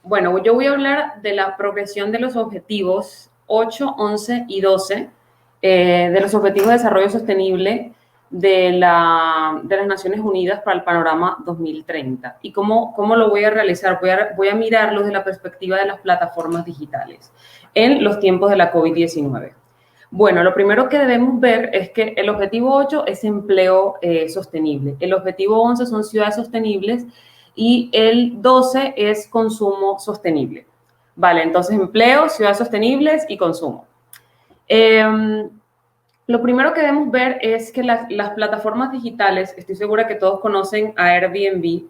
Bueno, yo voy a hablar de la progresión de los objetivos 8, 11 y 12, de los objetivos de desarrollo sostenible de las Naciones Unidas para el panorama 2030. ¿Y cómo lo voy a realizar? Voy a mirarlo desde la perspectiva de las plataformas digitales en los tiempos de la COVID-19. Bueno, lo primero que debemos ver es que el objetivo 8 es empleo sostenible, el objetivo 11 son ciudades sostenibles y el 12 es consumo sostenible. Vale, entonces empleo, ciudades sostenibles y consumo. Lo primero que debemos ver es que las plataformas digitales, estoy segura que todos conocen a Airbnb,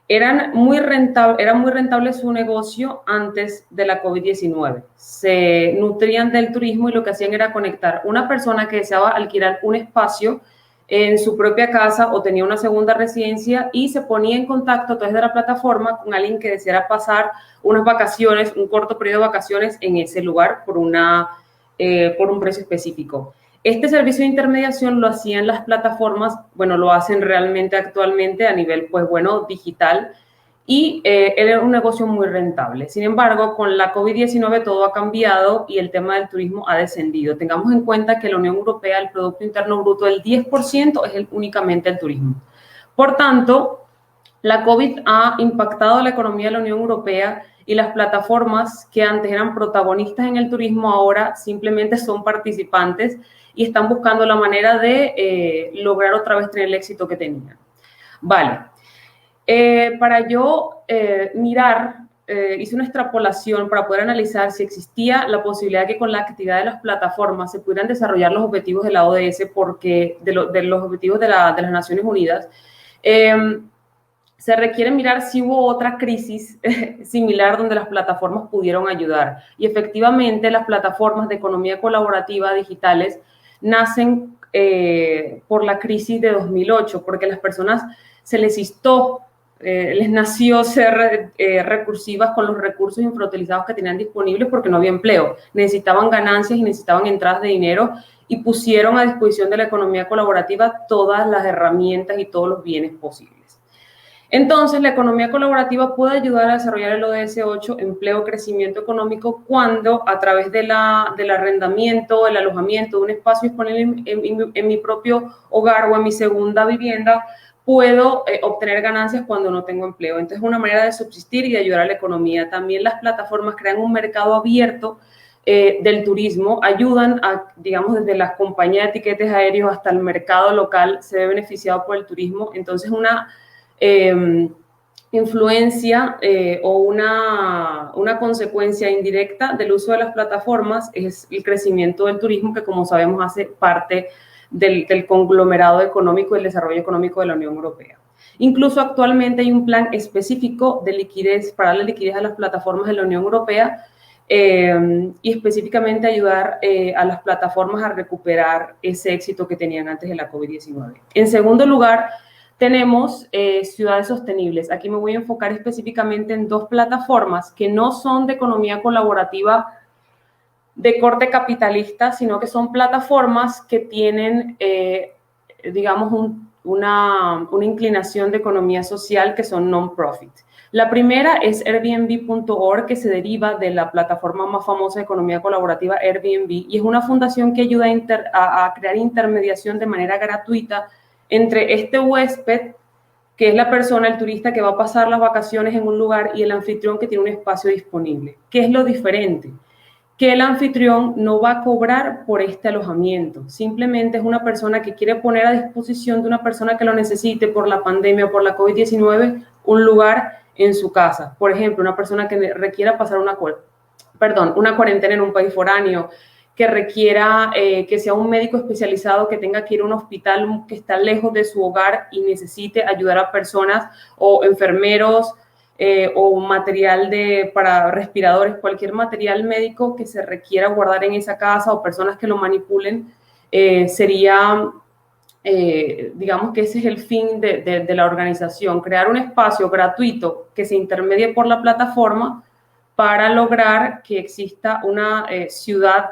era muy rentable su negocio antes de la COVID-19. Se nutrían del turismo y lo que hacían era conectar una persona que deseaba alquilar un espacio en su propia casa o tenía una segunda residencia y se ponía en contacto a través de la plataforma con alguien que deseara pasar unas vacaciones, un corto periodo de vacaciones en ese lugar por un precio específico. Este servicio de intermediación lo hacían las plataformas, bueno, lo hacen realmente actualmente a nivel, pues bueno, digital, y era un negocio muy rentable. Sin embargo, con la COVID-19 todo ha cambiado y el tema del turismo ha descendido. Tengamos en cuenta que la Unión Europea, el Producto Interno Bruto del 10% es únicamente el turismo. Por tanto, la COVID ha impactado la economía de la Unión Europea y las plataformas que antes eran protagonistas en el turismo ahora simplemente son participantes y están buscando la manera de lograr otra vez tener el éxito que tenían. Vale. Para yo mirar, hice una extrapolación para poder analizar si existía la posibilidad de que con la actividad de las plataformas se pudieran desarrollar los objetivos de la ODS, porque de los objetivos de las Naciones Unidas. Se requiere mirar si hubo otra crisis similar donde las plataformas pudieron ayudar. Y efectivamente las plataformas de economía colaborativa digitales nacen por la crisis de 2008, porque a las personas se les les nació ser recursivas con los recursos infrautilizados que tenían disponibles porque no había empleo. Necesitaban ganancias y necesitaban entradas de dinero y pusieron a disposición de la economía colaborativa todas las herramientas y todos los bienes posibles. Entonces, la economía colaborativa puede ayudar a desarrollar el ODS 8, empleo, crecimiento económico, cuando a través del arrendamiento, el alojamiento de un espacio disponible en mi propio hogar o en mi segunda vivienda, puedo obtener ganancias cuando no tengo empleo. Entonces, es una manera de subsistir y de ayudar a la economía. También las plataformas crean un mercado abierto del turismo, ayudan a, digamos, desde las compañías de tiquetes aéreos hasta el mercado local, se ve beneficiado por el turismo. Entonces, una influencia o una consecuencia indirecta del uso de las plataformas es el crecimiento del turismo, que como sabemos hace parte del conglomerado económico y el desarrollo económico de la Unión Europea. Incluso actualmente hay un plan específico de liquidez para la liquidez a las plataformas de la Unión Europea y específicamente ayudar a las plataformas a recuperar ese éxito que tenían antes de la COVID-19. En segundo lugar, tenemos ciudades sostenibles. Aquí me voy a enfocar específicamente en dos plataformas que no son de economía colaborativa de corte capitalista, sino que son plataformas que tienen, digamos, una inclinación de economía social, que son non-profit. La primera es Airbnb.org, que se deriva de la plataforma más famosa de economía colaborativa, Airbnb, y es una fundación que ayuda a crear intermediación de manera gratuita entre este huésped, que es la persona, el turista que va a pasar las vacaciones en un lugar, y el anfitrión que tiene un espacio disponible. ¿Qué es lo diferente? Que el anfitrión no va a cobrar por este alojamiento, simplemente es una persona que quiere poner a disposición de una persona que lo necesite por la pandemia o por la COVID-19 un lugar en su casa. Por ejemplo, una persona que requiera pasar una cuarentena en un país foráneo, que requiera que sea un médico especializado que tenga que ir a un hospital que está lejos de su hogar y necesite ayudar a personas, o enfermeros, o material para respiradores, cualquier material médico que se requiera guardar en esa casa, o personas que lo manipulen, sería, digamos que ese es el fin de la organización, crear un espacio gratuito que se intermedie por la plataforma para lograr que exista una ciudad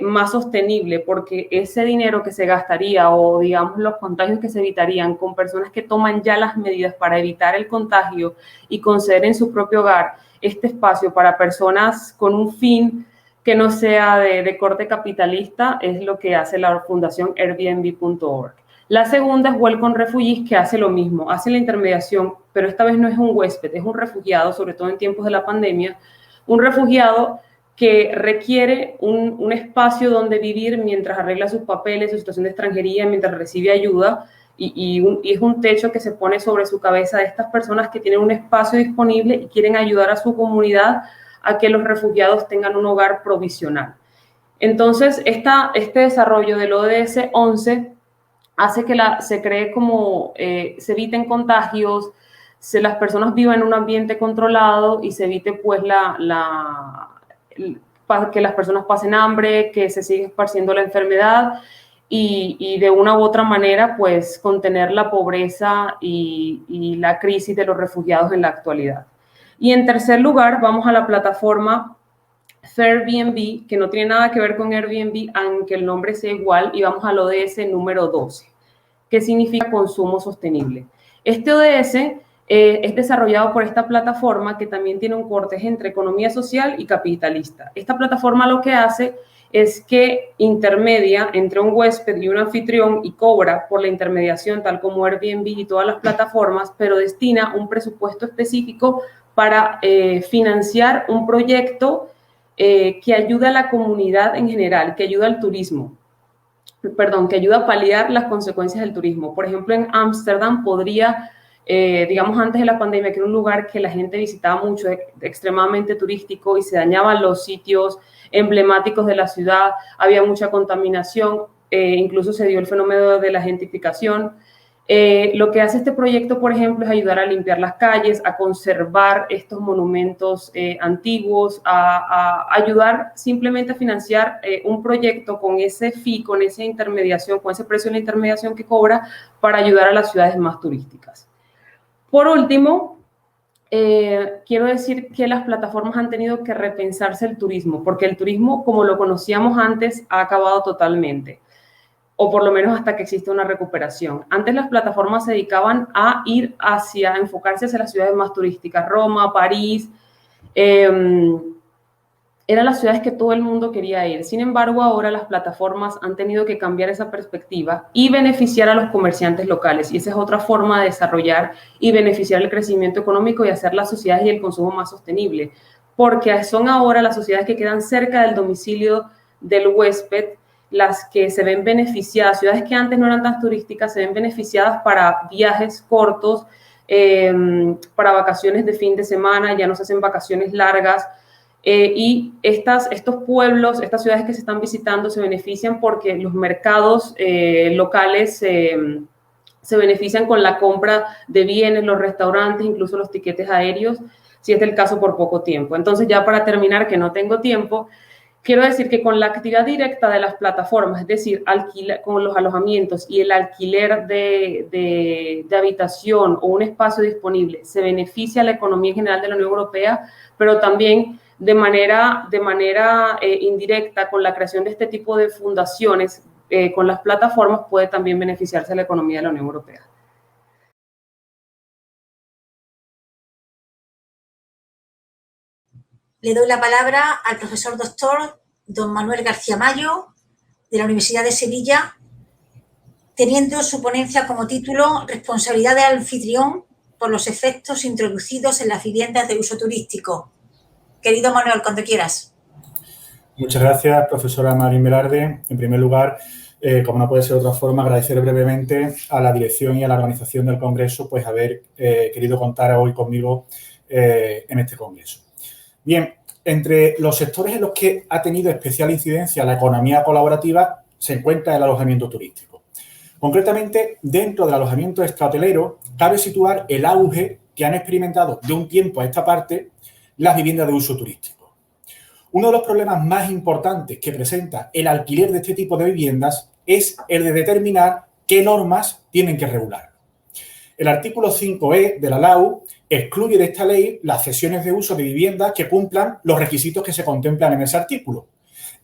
más sostenible, porque ese dinero que se gastaría, o digamos los contagios que se evitarían con personas que toman ya las medidas para evitar el contagio y conceder en su propio hogar este espacio para personas con un fin que no sea de corte capitalista es lo que hace la fundación Airbnb.org. La segunda es Welcome Refugees, que hace lo mismo, hace la intermediación, pero esta vez no es un huésped, es un refugiado, sobre todo en tiempos de la pandemia, un refugiado que requiere un espacio donde vivir mientras arregla sus papeles, su situación de extranjería, mientras recibe ayuda, y es un techo que se pone sobre su cabeza de estas personas que tienen un espacio disponible y quieren ayudar a su comunidad a que los refugiados tengan un hogar provisional. Entonces, este desarrollo del ODS 11 hace que se cree como, se eviten contagios, las personas vivan en un ambiente controlado y se evite pues que las personas pasen hambre, que se siga esparciendo la enfermedad y de una u otra manera pues contener la pobreza y la crisis de los refugiados en la actualidad. Y en tercer lugar vamos a la plataforma Fairbnb, que no tiene nada que ver con Airbnb, aunque el nombre sea igual, y vamos al ODS número 12, que significa consumo sostenible. Este ODS es desarrollado por esta plataforma que también tiene un corte entre economía social y capitalista. Esta plataforma lo que hace es que intermedia entre un huésped y un anfitrión y cobra por la intermediación, tal como Airbnb y todas las plataformas, pero destina un presupuesto específico para financiar un proyecto que ayuda a la comunidad en general, que ayuda al turismo. Perdón, que ayuda a paliar las consecuencias del turismo. Por ejemplo, en Ámsterdam podría, digamos antes de la pandemia, que era un lugar que la gente visitaba mucho, extremadamente turístico, y se dañaban los sitios emblemáticos de la ciudad, había mucha contaminación, incluso se dio el fenómeno de la gentrificación. Lo que hace este proyecto, por ejemplo, es ayudar a limpiar las calles, a conservar estos monumentos antiguos, a ayudar simplemente a financiar un proyecto con ese fee, con esa intermediación, con ese precio de la intermediación que cobra para ayudar a las ciudades más turísticas. Por último, quiero decir que las plataformas han tenido que repensarse el turismo, porque el turismo, como lo conocíamos antes, ha acabado totalmente, o por lo menos hasta que existe una recuperación. Antes las plataformas se dedicaban a enfocarse hacia las ciudades más turísticas, Roma, París, eran las ciudades que todo el mundo quería ir. Sin embargo, ahora las plataformas han tenido que cambiar esa perspectiva y beneficiar a los comerciantes locales. Y esa es otra forma de desarrollar y beneficiar el crecimiento económico y hacer las sociedades y el consumo más sostenible. Porque son ahora las sociedades que quedan cerca del domicilio del huésped las que se ven beneficiadas. Ciudades que antes no eran tan turísticas se ven beneficiadas para viajes cortos, para vacaciones de fin de semana, ya no se hacen vacaciones largas. Y estos pueblos, estas ciudades que se están visitando se benefician porque los mercados locales se benefician con la compra de bienes, los restaurantes, incluso los tiquetes aéreos, si es el caso por poco tiempo. Entonces, ya para terminar, que no tengo tiempo, quiero decir que con la actividad directa de las plataformas, es decir, con los alojamientos y el alquiler de habitación o un espacio disponible, se beneficia a la economía en general de la Unión Europea, pero también de manera indirecta, con la creación de este tipo de fundaciones, con las plataformas, puede también beneficiarse a la economía de la Unión Europea. Le doy la palabra al profesor doctor don Manuel García Mayo, de la Universidad de Sevilla, teniendo su ponencia como título Responsabilidad del anfitrión por los efectos introducidos en las viviendas de uso turístico. Querido Manuel, cuando quieras. Muchas gracias, profesora Marín Velarde. En primer lugar, como no puede ser de otra forma, agradecer brevemente a la dirección y a la organización del Congreso pues haber querido contar hoy conmigo en este Congreso. Bien, entre los sectores en los que ha tenido especial incidencia la economía colaborativa se encuentra el alojamiento turístico. Concretamente, dentro del alojamiento extrahotelero, cabe situar el auge que han experimentado de un tiempo a esta parte las viviendas de uso turístico. Uno de los problemas más importantes que presenta el alquiler de este tipo de viviendas es el de determinar qué normas tienen que regular. El artículo 5E de la LAU excluye de esta ley las cesiones de uso de viviendas que cumplan los requisitos que se contemplan en ese artículo,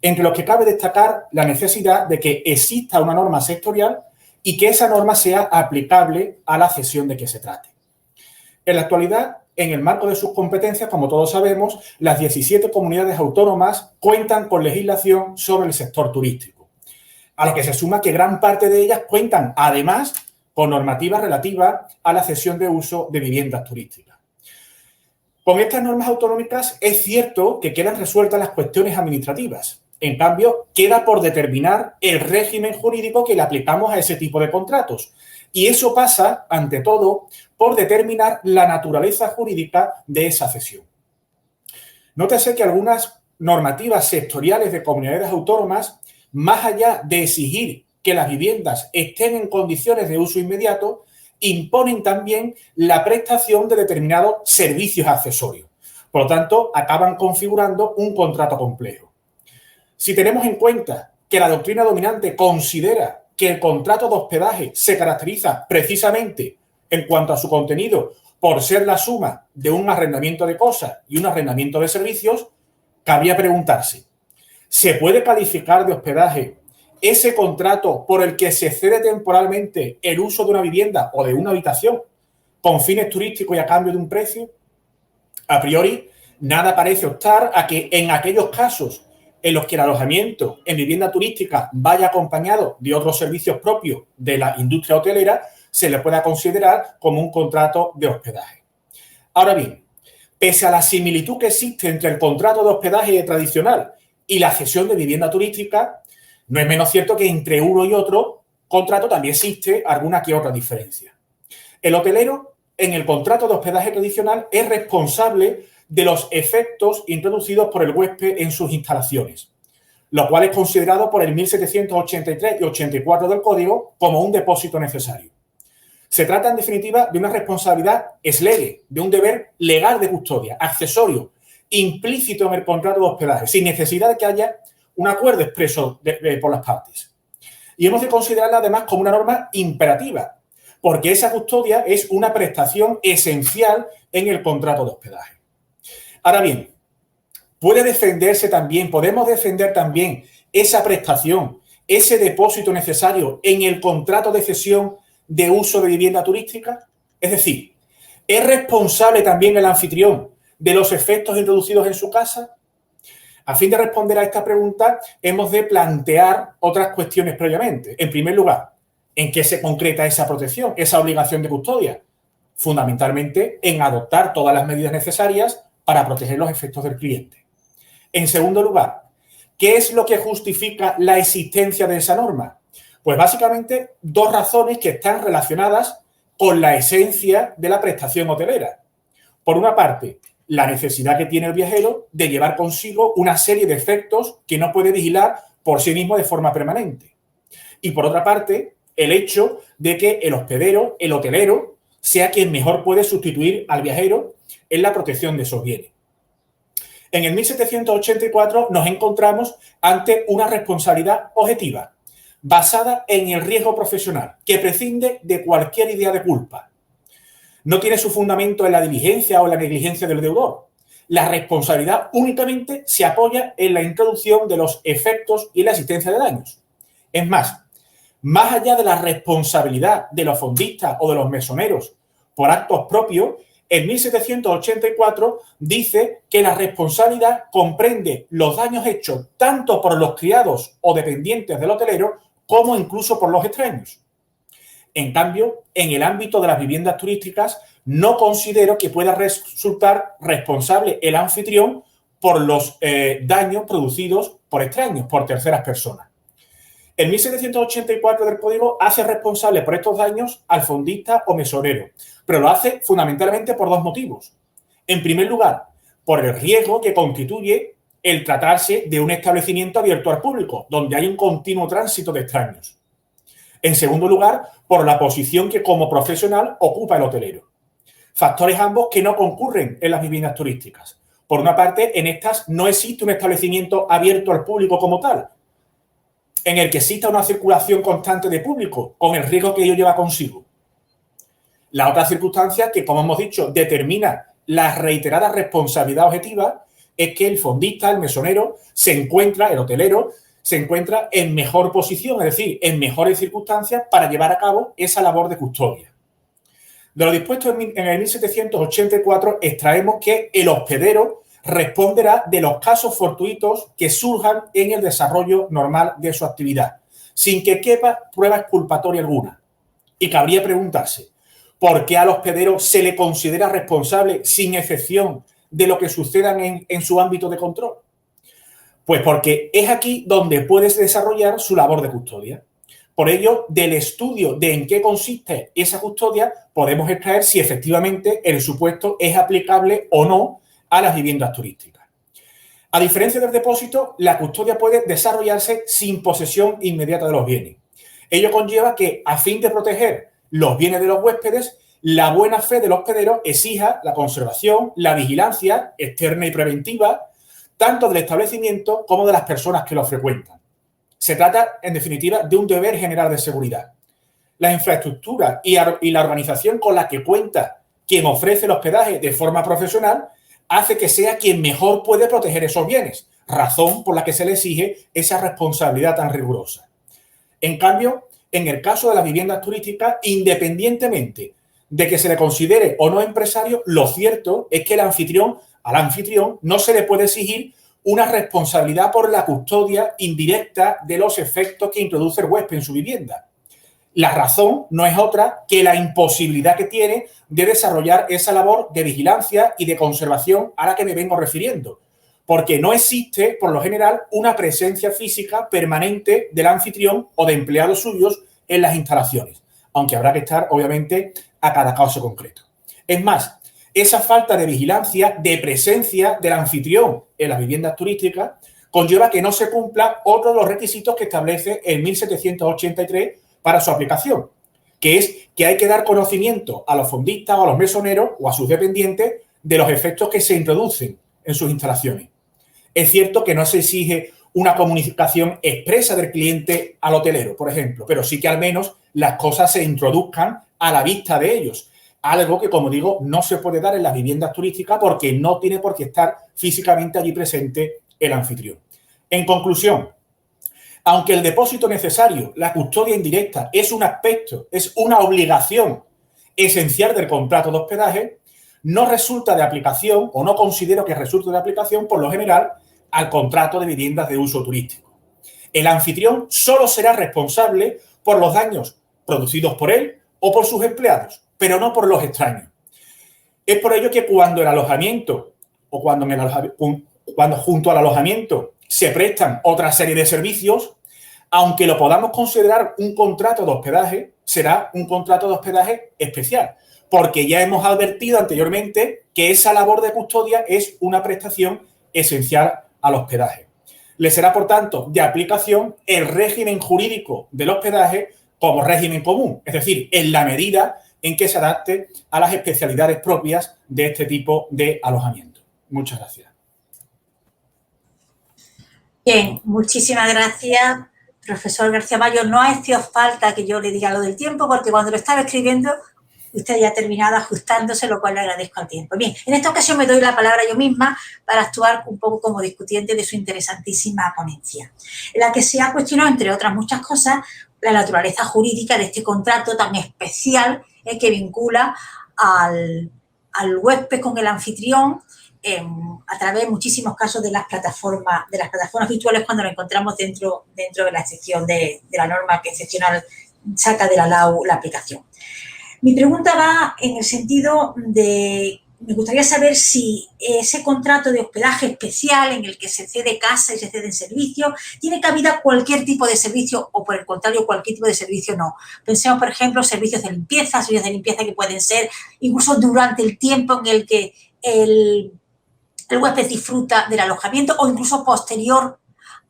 entre los que cabe destacar la necesidad de que exista una norma sectorial y que esa norma sea aplicable a la cesión de que se trate. En la actualidad, en el marco de sus competencias, como todos sabemos, las 17 comunidades autónomas cuentan con legislación sobre el sector turístico, a lo que se suma que gran parte de ellas cuentan, además, con normativas relativas a la cesión de uso de viviendas turísticas. Con estas normas autonómicas es cierto que quedan resueltas las cuestiones administrativas. En cambio, queda por determinar el régimen jurídico que le aplicamos a ese tipo de contratos. Y eso pasa, ante todo, por determinar la naturaleza jurídica de esa cesión. Nótese que algunas normativas sectoriales de comunidades autónomas, más allá de exigir que las viviendas estén en condiciones de uso inmediato, imponen también la prestación de determinados servicios accesorios. Por lo tanto, acaban configurando un contrato complejo. Si tenemos en cuenta que la doctrina dominante considera que el contrato de hospedaje se caracteriza precisamente en cuanto a su contenido por ser la suma de un arrendamiento de cosas y un arrendamiento de servicios, cabría preguntarse, ¿se puede calificar de hospedaje ese contrato por el que se cede temporalmente el uso de una vivienda o de una habitación con fines turísticos y a cambio de un precio? A priori, nada parece optar a que en aquellos casos en los que el alojamiento en vivienda turística vaya acompañado de otros servicios propios de la industria hotelera, se le pueda considerar como un contrato de hospedaje. Ahora bien, pese a la similitud que existe entre el contrato de hospedaje tradicional y la cesión de vivienda turística, no es menos cierto que entre uno y otro contrato también existe alguna que otra diferencia. El hotelero, en el contrato de hospedaje tradicional, es responsable de los efectos introducidos por el huésped en sus instalaciones, lo cual es considerado por el 1783 y 84 del Código como un depósito necesario. Se trata, en definitiva, de una responsabilidad ex lege, de un deber legal de custodia, accesorio, implícito en el contrato de hospedaje, sin necesidad de que haya un acuerdo expreso por las partes. Y hemos de considerarla, además, como una norma imperativa, porque esa custodia es una prestación esencial en el contrato de hospedaje. Ahora bien, podemos defender también esa prestación, ese depósito necesario en el contrato de cesión de uso de vivienda turística. Es decir, ¿es responsable también el anfitrión de los efectos introducidos en su casa? A fin de responder a esta pregunta, hemos de plantear otras cuestiones previamente. En primer lugar, ¿en qué se concreta esa protección, esa obligación de custodia? Fundamentalmente en adoptar todas las medidas necesarias para proteger los efectos del cliente. En segundo lugar, ¿qué es lo que justifica la existencia de esa norma? Pues básicamente dos razones que están relacionadas con la esencia de la prestación hotelera. Por una parte, la necesidad que tiene el viajero de llevar consigo una serie de efectos que no puede vigilar por sí mismo de forma permanente. Y por otra parte, el hecho de que el hospedero, el hotelero, sea quien mejor puede sustituir al viajero en la protección de esos bienes. En el 1784 nos encontramos ante una responsabilidad objetiva, basada en el riesgo profesional, que prescinde de cualquier idea de culpa. No tiene su fundamento en la diligencia o en la negligencia del deudor. La responsabilidad únicamente se apoya en la introducción de los efectos y la existencia de daños. Es más allá de la responsabilidad de los fondistas o de los mesoneros por actos propios, el 1784 dice que la responsabilidad comprende los daños hechos tanto por los criados o dependientes del hotelero como incluso por los extraños. En cambio, en el ámbito de las viviendas turísticas, no considero que pueda resultar responsable el anfitrión por los daños producidos por extraños, por terceras personas. El 1784 del Código hace responsable por estos daños al fondista o mesonero, pero lo hace fundamentalmente por dos motivos. En primer lugar, por el riesgo que constituye el tratarse de un establecimiento abierto al público, donde hay un continuo tránsito de extraños. En segundo lugar, por la posición que como profesional ocupa el hotelero. Factores ambos que no concurren en las viviendas turísticas. Por una parte, en estas no existe un establecimiento abierto al público como tal, en el que exista una circulación constante de público, con el riesgo que ello lleva consigo. La otra circunstancia que, como hemos dicho, determina la reiterada responsabilidad objetiva es que el fondista, el mesonero, el hotelero, se encuentra en mejor posición, es decir, en mejores circunstancias para llevar a cabo esa labor de custodia. De lo dispuesto en el 1784 extraemos que el hospedero responderá de los casos fortuitos que surjan en el desarrollo normal de su actividad, sin que quepa prueba exculpatoria alguna. Y cabría preguntarse, ¿por qué al hospedero se le considera responsable sin excepción de lo que suceda en su ámbito de control? Pues porque es aquí donde puede desarrollar su labor de custodia. Por ello, del estudio de en qué consiste esa custodia, podemos extraer si efectivamente el supuesto es aplicable o no a las viviendas turísticas. A diferencia del depósito, la custodia puede desarrollarse sin posesión inmediata de los bienes. Ello conlleva que, a fin de proteger los bienes de los huéspedes, la buena fe del hospedero exija la conservación, la vigilancia externa y preventiva, tanto del establecimiento como de las personas que lo frecuentan. Se trata, en definitiva, de un deber general de seguridad. La infraestructura y la organización con la que cuenta quien ofrece el hospedaje de forma profesional hace que sea quien mejor puede proteger esos bienes, razón por la que se le exige esa responsabilidad tan rigurosa. En cambio, en el caso de las viviendas turísticas, independientemente de que se le considere o no empresario, lo cierto es que al anfitrión no se le puede exigir una responsabilidad por la custodia indirecta de los efectos que introduce el huésped en su vivienda. La razón no es otra que la imposibilidad que tiene de desarrollar esa labor de vigilancia y de conservación a la que me vengo refiriendo, porque no existe, por lo general, una presencia física permanente del anfitrión o de empleados suyos en las instalaciones, aunque habrá que estar, obviamente, a cada caso concreto. Es más, esa falta de vigilancia, de presencia del anfitrión en las viviendas turísticas, conlleva que no se cumplan otros de los requisitos que establece el 1783 para su aplicación, que es que hay que dar conocimiento a los fondistas o a los mesoneros o a sus dependientes de los efectos que se introducen en sus instalaciones. Es cierto que no se exige una comunicación expresa del cliente al hotelero, por ejemplo, pero sí que al menos las cosas se introduzcan a la vista de ellos. Algo que, como digo, no se puede dar en las viviendas turísticas porque no tiene por qué estar físicamente allí presente el anfitrión. En conclusión, aunque el depósito necesario, la custodia indirecta, es un aspecto, es una obligación esencial del contrato de hospedaje, no resulta de aplicación o no considero que resulte de aplicación, por lo general, al contrato de viviendas de uso turístico. El anfitrión solo será responsable por los daños producidos por él o por sus empleados, pero no por los extraños. Es por ello que cuando el alojamiento o cuando junto al alojamiento se prestan otra serie de servicios, aunque lo podamos considerar un contrato de hospedaje, será un contrato de hospedaje especial, porque ya hemos advertido anteriormente que esa labor de custodia es una prestación esencial al hospedaje. Le será, por tanto, de aplicación el régimen jurídico del hospedaje como régimen común, es decir, en la medida en que se adapte a las especialidades propias de este tipo de alojamiento. Muchas gracias. Bien, muchísimas gracias, profesor García Mayo. No ha hecho falta que yo le diga lo del tiempo, porque cuando lo estaba escribiendo, usted ya ha terminado ajustándose, lo cual le agradezco al tiempo. Bien, en esta ocasión me doy la palabra yo misma para actuar un poco como discutiente de su interesantísima ponencia, en la que se ha cuestionado, entre otras muchas cosas, la naturaleza jurídica de este contrato tan especial que vincula al huésped con el anfitrión a través de muchísimos casos de las plataformas virtuales cuando lo encontramos dentro de la sección de la norma que excepcional saca de la LAU la aplicación. Mi pregunta va en el sentido de, me gustaría saber si ese contrato de hospedaje especial en el que se cede casa y se ceden servicios, ¿tiene cabida cualquier tipo de servicio o, por el contrario, cualquier tipo de servicio no? Pensemos, por ejemplo, servicios de limpieza que pueden ser incluso durante el tiempo en el que el huésped disfruta del alojamiento o incluso posterior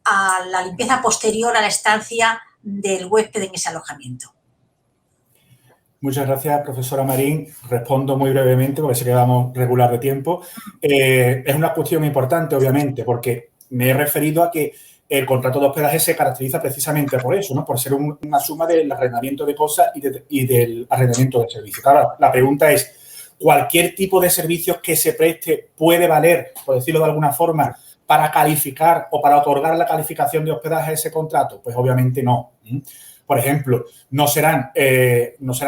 a la limpieza, posterior a la estancia del huésped en ese alojamiento. Muchas gracias, profesora Marín. Respondo muy brevemente porque sé que vamos regular de tiempo. Es una cuestión importante, obviamente, porque me he referido a que el contrato de hospedaje se caracteriza precisamente por eso, ¿no? Por ser una suma del arrendamiento de cosas y del arrendamiento de servicios. Claro, la pregunta es, ¿cualquier tipo de servicios que se preste puede valer, por decirlo de alguna forma, para calificar o para otorgar la calificación de hospedaje a ese contrato? Pues obviamente no. Por ejemplo, no serán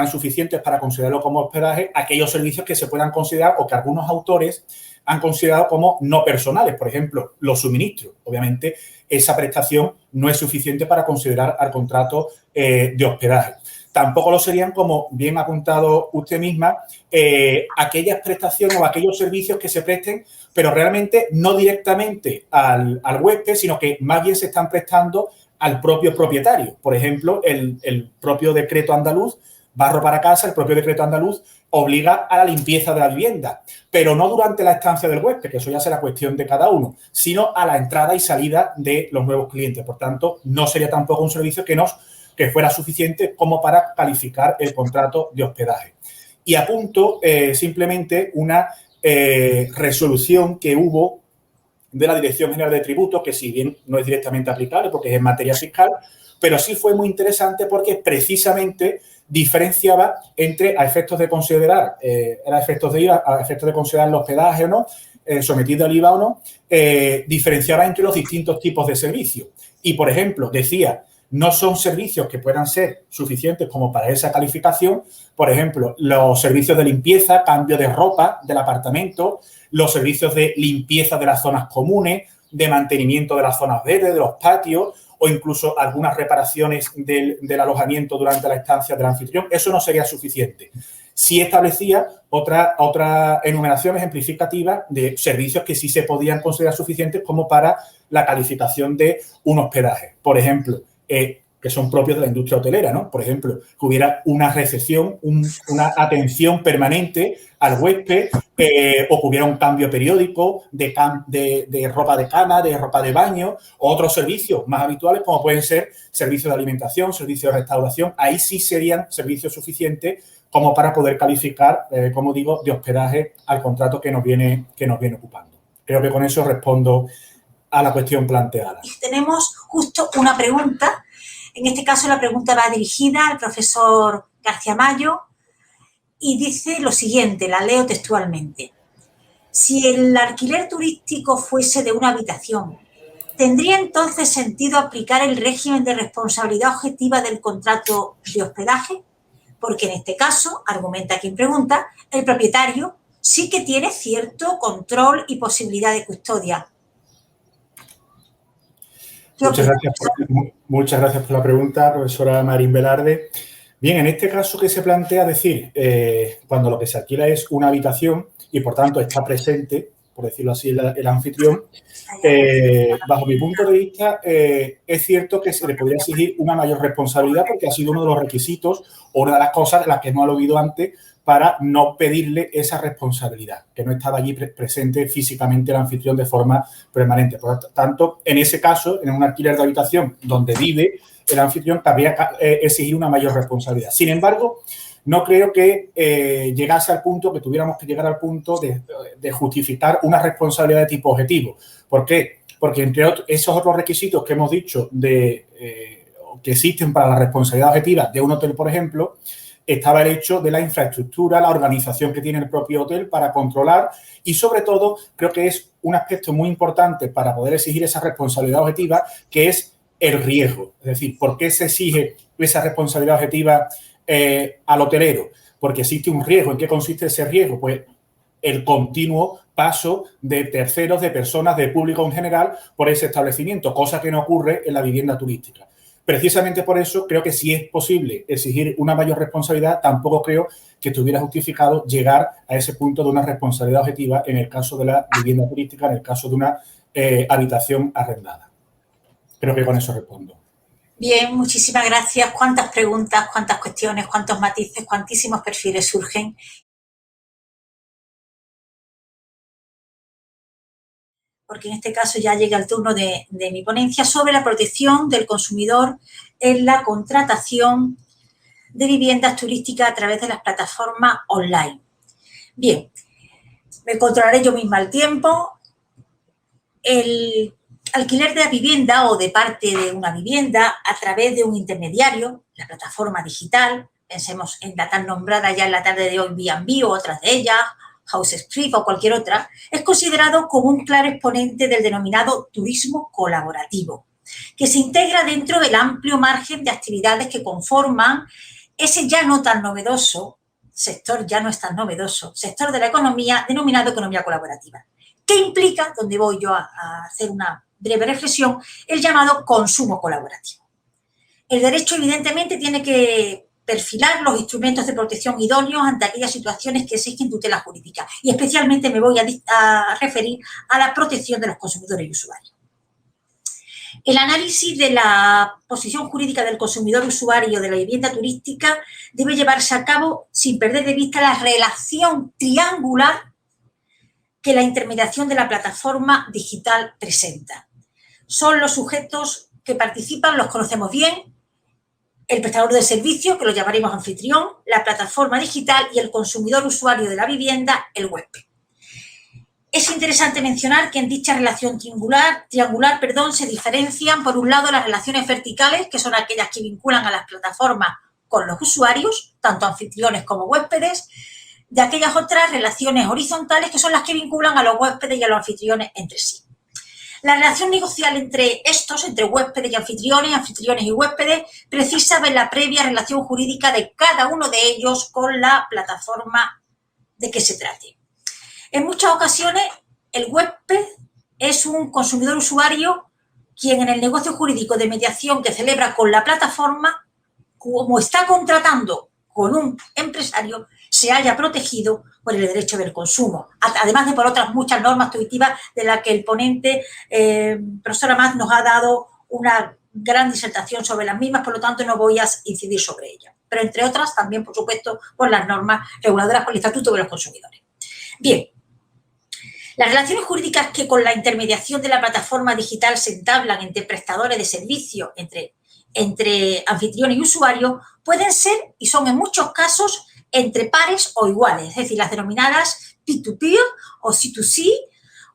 suficientes para considerarlo como hospedaje aquellos servicios que se puedan considerar o que algunos autores han considerado como no personales. Por ejemplo, los suministros. Obviamente, esa prestación no es suficiente para considerar al contrato de hospedaje. Tampoco lo serían, como bien ha apuntado usted misma, aquellas prestaciones o aquellos servicios que se presten, pero realmente no directamente al huésped, sino que más bien se están prestando al propio propietario. Por ejemplo, el propio decreto andaluz, Barro para Casa, el propio decreto andaluz obliga a la limpieza de la vivienda, pero no durante la estancia del huésped, que eso ya será cuestión de cada uno, sino a la entrada y salida de los nuevos clientes. Por tanto, no sería tampoco un servicio que fuera suficiente como para calificar el contrato de hospedaje. Y apunto simplemente una resolución que hubo de la Dirección General de Tributos, que si bien no es directamente aplicable porque es en materia fiscal, pero sí fue muy interesante porque precisamente diferenciaba entre, a efectos de considerar, a efectos de considerar el hospedaje o no, sometido al IVA o no, diferenciaba entre los distintos tipos de servicios. Y, por ejemplo, decía, no son servicios que puedan ser suficientes como para esa calificación. Por ejemplo, los servicios de limpieza, cambio de ropa del apartamento, los servicios de limpieza de las zonas comunes, de mantenimiento de las zonas verdes, de los patios, o incluso algunas reparaciones del alojamiento durante la estancia del anfitrión. Eso no sería suficiente. Sí establecía otra enumeración ejemplificativa de servicios que sí se podían considerar suficientes como para la calificación de un hospedaje. Por ejemplo, que son propios de la industria hotelera, ¿no? Por ejemplo, que hubiera una recepción, una atención permanente al huésped, o que hubiera un cambio periódico de ropa de cama, de ropa de baño, o otros servicios más habituales como pueden ser servicios de alimentación, servicios de restauración. Ahí sí serían servicios suficientes como para poder calificar, como digo, de hospedaje al contrato que nos viene ocupando. Creo que con eso respondo a la cuestión planteada. Tenemos justo una pregunta. En este caso, la pregunta va dirigida al profesor García Mayo y dice lo siguiente, la leo textualmente. Si el alquiler turístico fuese de una habitación, ¿tendría entonces sentido aplicar el régimen de responsabilidad objetiva del contrato de hospedaje? Porque en este caso, argumenta quien pregunta, el propietario sí que tiene cierto control y posibilidad de custodia. Muchas gracias por la pregunta, profesora Marín Velarde. Bien, en este caso que se plantea, decir, cuando lo que se alquila es una habitación y, por tanto, está presente, por decirlo así, el anfitrión, bajo mi punto de vista, es cierto que se le podría exigir una mayor responsabilidad porque ha sido uno de los requisitos o una de las cosas de las que no ha oído antes para no pedirle esa responsabilidad, que no estaba allí presente físicamente el anfitrión de forma permanente. Por lo tanto, en ese caso, en un alquiler de habitación donde vive el anfitrión, cabría exigir una mayor responsabilidad. Sin embargo, no creo que llegase al punto, que tuviéramos que llegar al punto de justificar una responsabilidad de tipo objetivo. ¿Por qué? Porque entre esos otros requisitos que hemos dicho que existen para la responsabilidad objetiva de un hotel, por ejemplo, estaba el hecho de la infraestructura, la organización que tiene el propio hotel para controlar y, sobre todo, creo que es un aspecto muy importante para poder exigir esa responsabilidad objetiva, que es el riesgo. Es decir, ¿por qué se exige esa responsabilidad objetiva al hotelero? Porque existe un riesgo. ¿En qué consiste ese riesgo? Pues el continuo paso de terceros, de personas, de público en general por ese establecimiento, cosa que no ocurre en la vivienda turística. Precisamente por eso creo que si es posible exigir una mayor responsabilidad, tampoco creo que estuviera justificado llegar a ese punto de una responsabilidad objetiva en el caso de la vivienda turística, en el caso de una habitación arrendada. Creo que con eso respondo. Bien, muchísimas gracias. Cuántas preguntas, cuántas cuestiones, cuántos matices, cuantísimos perfiles surgen. Porque en este caso ya llega el turno de mi ponencia sobre la protección del consumidor en la contratación de viviendas turísticas a través de las plataformas online. Bien, me controlaré yo misma el tiempo. El alquiler de la vivienda o de parte de una vivienda a través de un intermediario, la plataforma digital, pensemos en la tan nombrada ya en la tarde de hoy B&B o otras de ellas, HouseScript o cualquier otra, es considerado como un claro exponente del denominado turismo colaborativo, que se integra dentro del amplio margen de actividades que conforman ese ya no tan novedoso sector, sector de la economía denominado economía colaborativa, que implica, donde voy yo a hacer una breve reflexión, el llamado consumo colaborativo. El derecho, evidentemente, tiene que perfilar los instrumentos de protección idóneos ante aquellas situaciones que exigen tutela jurídica, y especialmente me voy a referir a la protección de los consumidores y usuarios. El análisis de la posición jurídica del consumidor usuario de la vivienda turística debe llevarse a cabo sin perder de vista la relación triangular que la intermediación de la plataforma digital presenta. Son los sujetos que participan, los conocemos bien: el prestador de servicio, que lo llamaremos anfitrión, la plataforma digital y el consumidor usuario de la vivienda, el huésped. Es interesante mencionar que en dicha relación triangular, se diferencian, por un lado, las relaciones verticales, que son aquellas que vinculan a las plataformas con los usuarios, tanto anfitriones como huéspedes, de aquellas otras relaciones horizontales, que son las que vinculan a los huéspedes y a los anfitriones entre sí. La relación negocial entre estos, entre huéspedes y anfitriones y huéspedes, precisa ver la previa relación jurídica de cada uno de ellos con la plataforma de que se trate. En muchas ocasiones, el huésped es un consumidor usuario quien en el negocio jurídico de mediación que celebra con la plataforma, como está contratando con un empresario, se haya protegido por el derecho del consumo, además de por otras muchas normas tuitivas de las que el ponente, profesor Amat, nos ha dado una gran disertación sobre las mismas, por lo tanto no voy a incidir sobre ellas. Pero entre otras también, por supuesto, por las normas reguladoras por el Estatuto de los Consumidores. Bien, las relaciones jurídicas que con la intermediación de la plataforma digital se entablan entre prestadores de servicios, entre anfitrión y usuario, pueden ser, y son en muchos casos, entre pares o iguales, es decir, las denominadas P2P o C2C,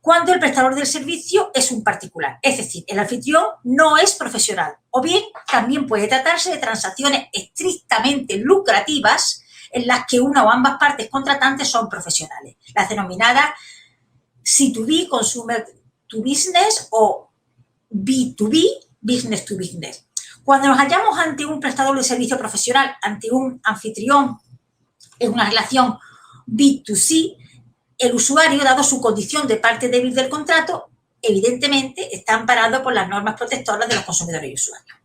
cuando el prestador del servicio es un particular, es decir, el anfitrión no es profesional, o bien también puede tratarse de transacciones estrictamente lucrativas en las que una o ambas partes contratantes son profesionales, las denominadas C2B, Consumer to Business, o B2B, Business to Business. Cuando nos hallamos ante un prestador de servicio profesional, ante un anfitrión en una relación B2C, el usuario, dado su condición de parte débil del contrato, evidentemente está amparado por las normas protectoras de los consumidores y usuarios.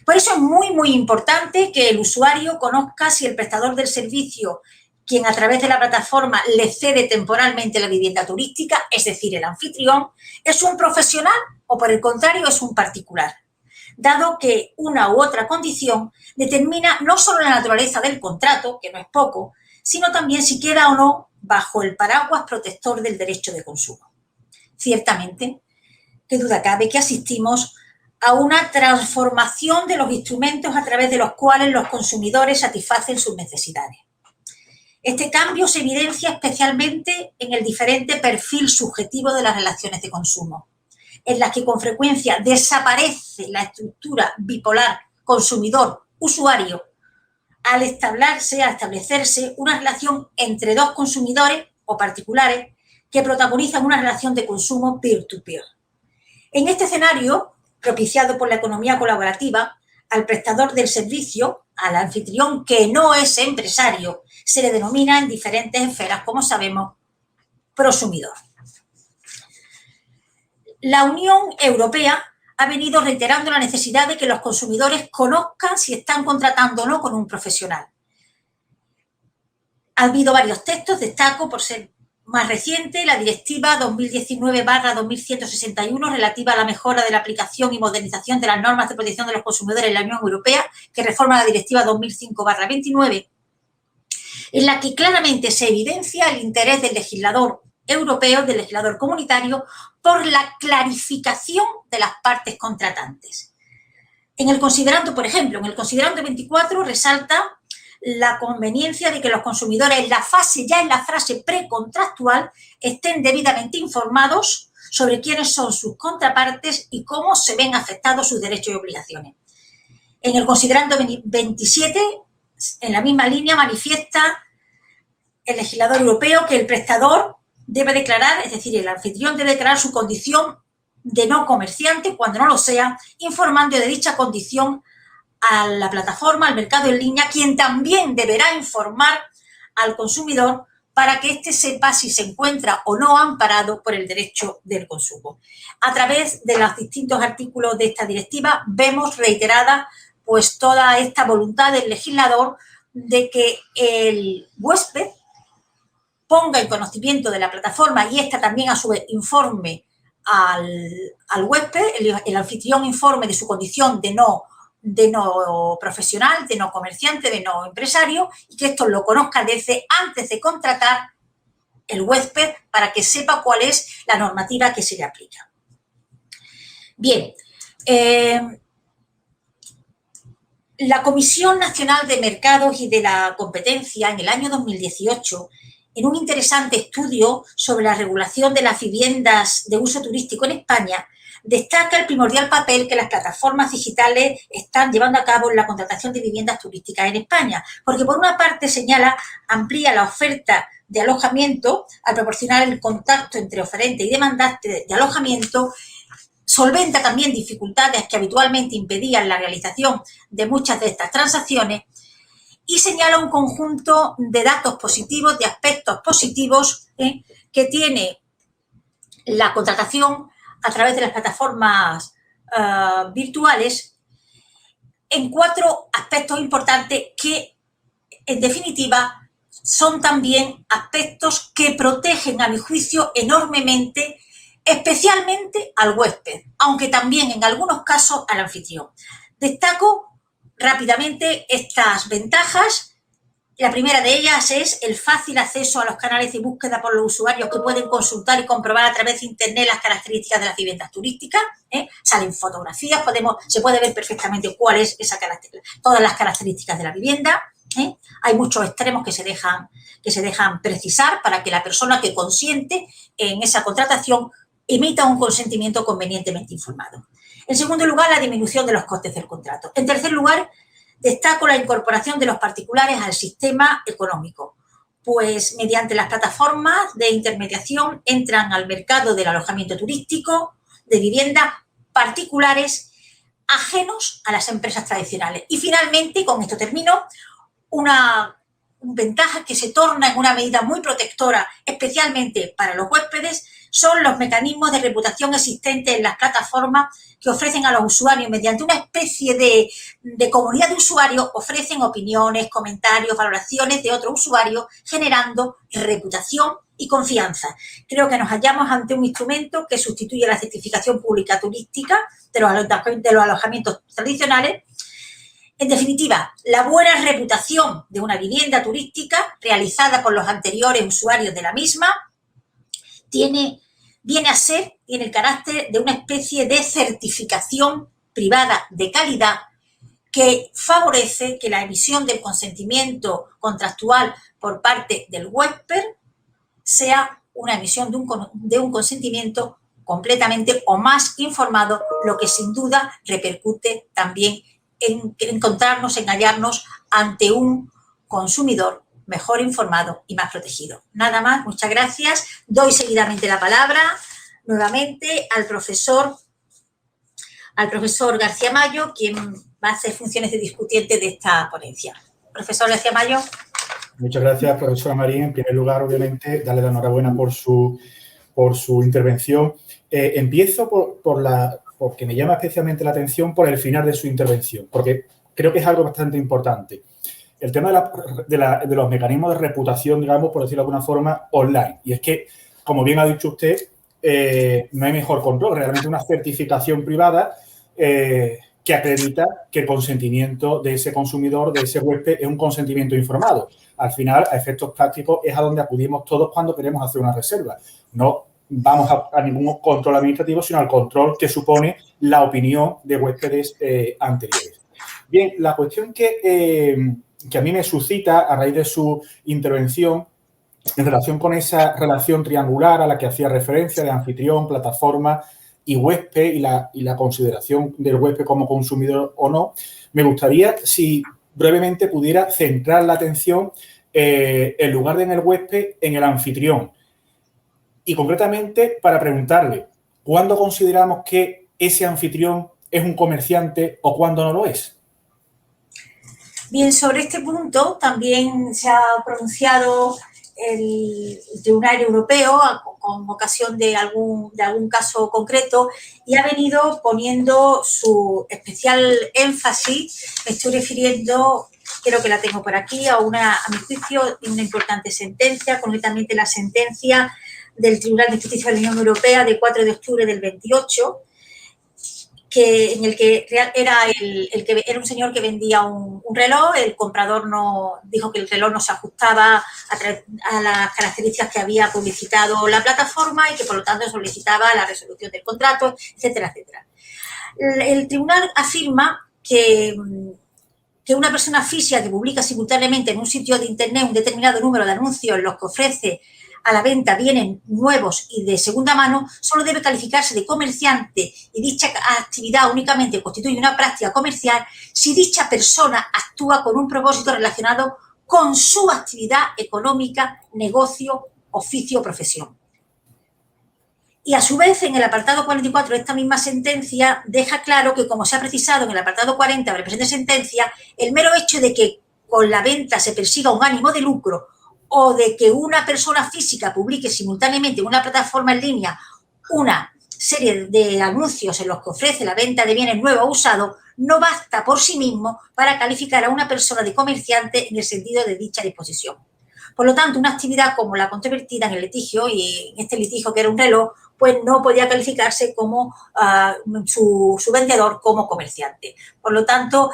Por eso es muy, muy importante que el usuario conozca si el prestador del servicio, quien a través de la plataforma le cede temporalmente la vivienda turística, es decir, el anfitrión, es un profesional o, por el contrario, es un particular, dado que una u otra condición determina no solo la naturaleza del contrato, que no es poco, sino también si queda o no bajo el paraguas protector del derecho de consumo. Ciertamente, qué duda cabe que asistimos a una transformación de los instrumentos a través de los cuales los consumidores satisfacen sus necesidades. Este cambio se evidencia especialmente en el diferente perfil subjetivo de las relaciones de consumo, en las que con frecuencia desaparece la estructura bipolar consumidor-usuario al establecerse una relación entre dos consumidores o particulares que protagonizan una relación de consumo peer-to-peer. En este escenario, propiciado por la economía colaborativa, al prestador del servicio, al anfitrión que no es empresario, se le denomina en diferentes esferas, como sabemos, prosumidor. La Unión Europea ha venido reiterando la necesidad de que los consumidores conozcan si están contratando o no con un profesional. Ha habido varios textos, destaco por ser más reciente, la Directiva 2019/2161 relativa a la mejora de la aplicación y modernización de las normas de protección de los consumidores en la Unión Europea, que reforma la Directiva 2005/29, en la que claramente se evidencia el interés del legislador europeo, del legislador comunitario, por la clarificación de las partes contratantes. En el considerando, por ejemplo, en el considerando 24 resalta la conveniencia de que los consumidores en la fase precontractual estén debidamente informados sobre quiénes son sus contrapartes y cómo se ven afectados sus derechos y obligaciones. En el considerando 27, en la misma línea, manifiesta el legislador europeo que el prestador debe declarar, es decir, el anfitrión debe declarar su condición de no comerciante cuando no lo sea, informando de dicha condición a la plataforma, al mercado en línea, quien también deberá informar al consumidor para que éste sepa si se encuentra o no amparado por el derecho del consumo. A través de los distintos artículos de esta directiva vemos reiterada pues toda esta voluntad del legislador de que el huésped ponga en conocimiento de la plataforma y ésta también a su vez informe al huésped, el anfitrión informe de su condición de no profesional, de no comerciante, de no empresario, y que esto lo conozca desde antes de contratar el huésped para que sepa cuál es la normativa que se le aplica. Bien, la Comisión Nacional de Mercados y de la Competencia en el año 2018, en un interesante estudio sobre la regulación de las viviendas de uso turístico en España, destaca el primordial papel que las plataformas digitales están llevando a cabo en la contratación de viviendas turísticas en España, porque por una parte señala, amplía la oferta de alojamiento al proporcionar el contacto entre oferente y demandante de alojamiento, solventa también dificultades que habitualmente impedían la realización de muchas de estas transacciones y señala un conjunto de datos positivos, de aspectos positivos que tiene la contratación a través de las plataformas virtuales en 4 aspectos importantes que, en definitiva, son también aspectos que protegen, a mi juicio, enormemente, especialmente al huésped, aunque también en algunos casos al anfitrión. Destaco rápidamente estas ventajas. La primera de ellas es el fácil acceso a los canales de búsqueda por los usuarios que pueden consultar y comprobar a través de Internet las características de las viviendas turísticas. Salen fotografías, se puede ver perfectamente cuál es esa todas las características de la vivienda. Hay muchos extremos que se dejan precisar para que la persona que consiente en esa contratación emita un consentimiento convenientemente informado. En segundo lugar, la disminución de los costes del contrato. En tercer lugar, destaco la incorporación de los particulares al sistema económico, pues mediante las plataformas de intermediación entran al mercado del alojamiento turístico, de viviendas particulares ajenos a las empresas tradicionales. Y finalmente, con esto termino, una ventaja que se torna en una medida muy protectora, especialmente para los huéspedes, son los mecanismos de reputación existentes en las plataformas que ofrecen a los usuarios mediante una especie de comunidad de usuarios, ofrecen opiniones, comentarios, valoraciones de otros usuarios, generando reputación y confianza. Creo que nos hallamos ante un instrumento que sustituye la certificación pública turística de los alojamientos tradicionales. En definitiva, la buena reputación de una vivienda turística realizada por los anteriores usuarios de la misma tiene el carácter de una especie de certificación privada de calidad que favorece que la emisión del consentimiento contractual por parte del huésped sea una emisión de un consentimiento completamente o más informado, lo que sin duda repercute también en hallarnos ante un consumidor mejor informado y más protegido. Nada más, muchas gracias. Doy seguidamente la palabra nuevamente al profesor García Mayo, quien va a hacer funciones de discutiente de esta ponencia. Profesor García Mayo. Muchas gracias, profesora Marín. En primer lugar, obviamente, darle la enhorabuena por su intervención. Empiezo porque me llama especialmente la atención por el final de su intervención, porque creo que es algo bastante importante. El tema de los mecanismos de reputación, digamos, por decirlo de alguna forma, online. Y es que, como bien ha dicho usted, no hay mejor control. Realmente una certificación privada que acredita que el consentimiento de ese consumidor, de ese huésped, es un consentimiento informado. Al final, a efectos prácticos, es a donde acudimos todos cuando queremos hacer una reserva. No vamos a ningún control administrativo, sino al control que supone la opinión de huéspedes anteriores. Bien, la cuestión que a mí me suscita a raíz de su intervención en relación con esa relación triangular a la que hacía referencia de anfitrión, plataforma y huésped y la consideración del huésped como consumidor o no, me gustaría si brevemente pudiera centrar la atención en lugar de en el huésped, en el anfitrión. Y concretamente para preguntarle, ¿cuándo consideramos que ese anfitrión es un comerciante o cuándo no lo es? Bien, sobre este punto también se ha pronunciado el Tribunal Europeo con ocasión de algún caso concreto y ha venido poniendo su especial énfasis. Me estoy refiriendo, creo que la tengo por aquí, a mi juicio, una importante sentencia, concretamente la sentencia del Tribunal de Justicia de la Unión Europea de 4 de octubre del 28, en el que era un señor que vendía un reloj. El comprador dijo que el reloj no se ajustaba a las características que había publicitado la plataforma y que por lo tanto solicitaba la resolución del contrato, etcétera, etcétera. El tribunal afirma que una persona física que publica simultáneamente en un sitio de internet un determinado número de anuncios en los que ofrece a la venta bienes nuevos y de segunda mano, solo debe calificarse de comerciante y dicha actividad únicamente constituye una práctica comercial si dicha persona actúa con un propósito relacionado con su actividad económica, negocio, oficio o profesión. Y a su vez, en el apartado 44 de esta misma sentencia, deja claro que, como se ha precisado en el apartado 40 de la presente sentencia, el mero hecho de que con la venta se persiga un ánimo de lucro o de que una persona física publique simultáneamente en una plataforma en línea una serie de anuncios en los que ofrece la venta de bienes nuevos o usados, no basta por sí mismo para calificar a una persona de comerciante en el sentido de dicha disposición. Por lo tanto, una actividad como la controvertida en el litigio, y en este litigio que era un reloj, pues no podía calificarse como su vendedor como comerciante. Por lo tanto,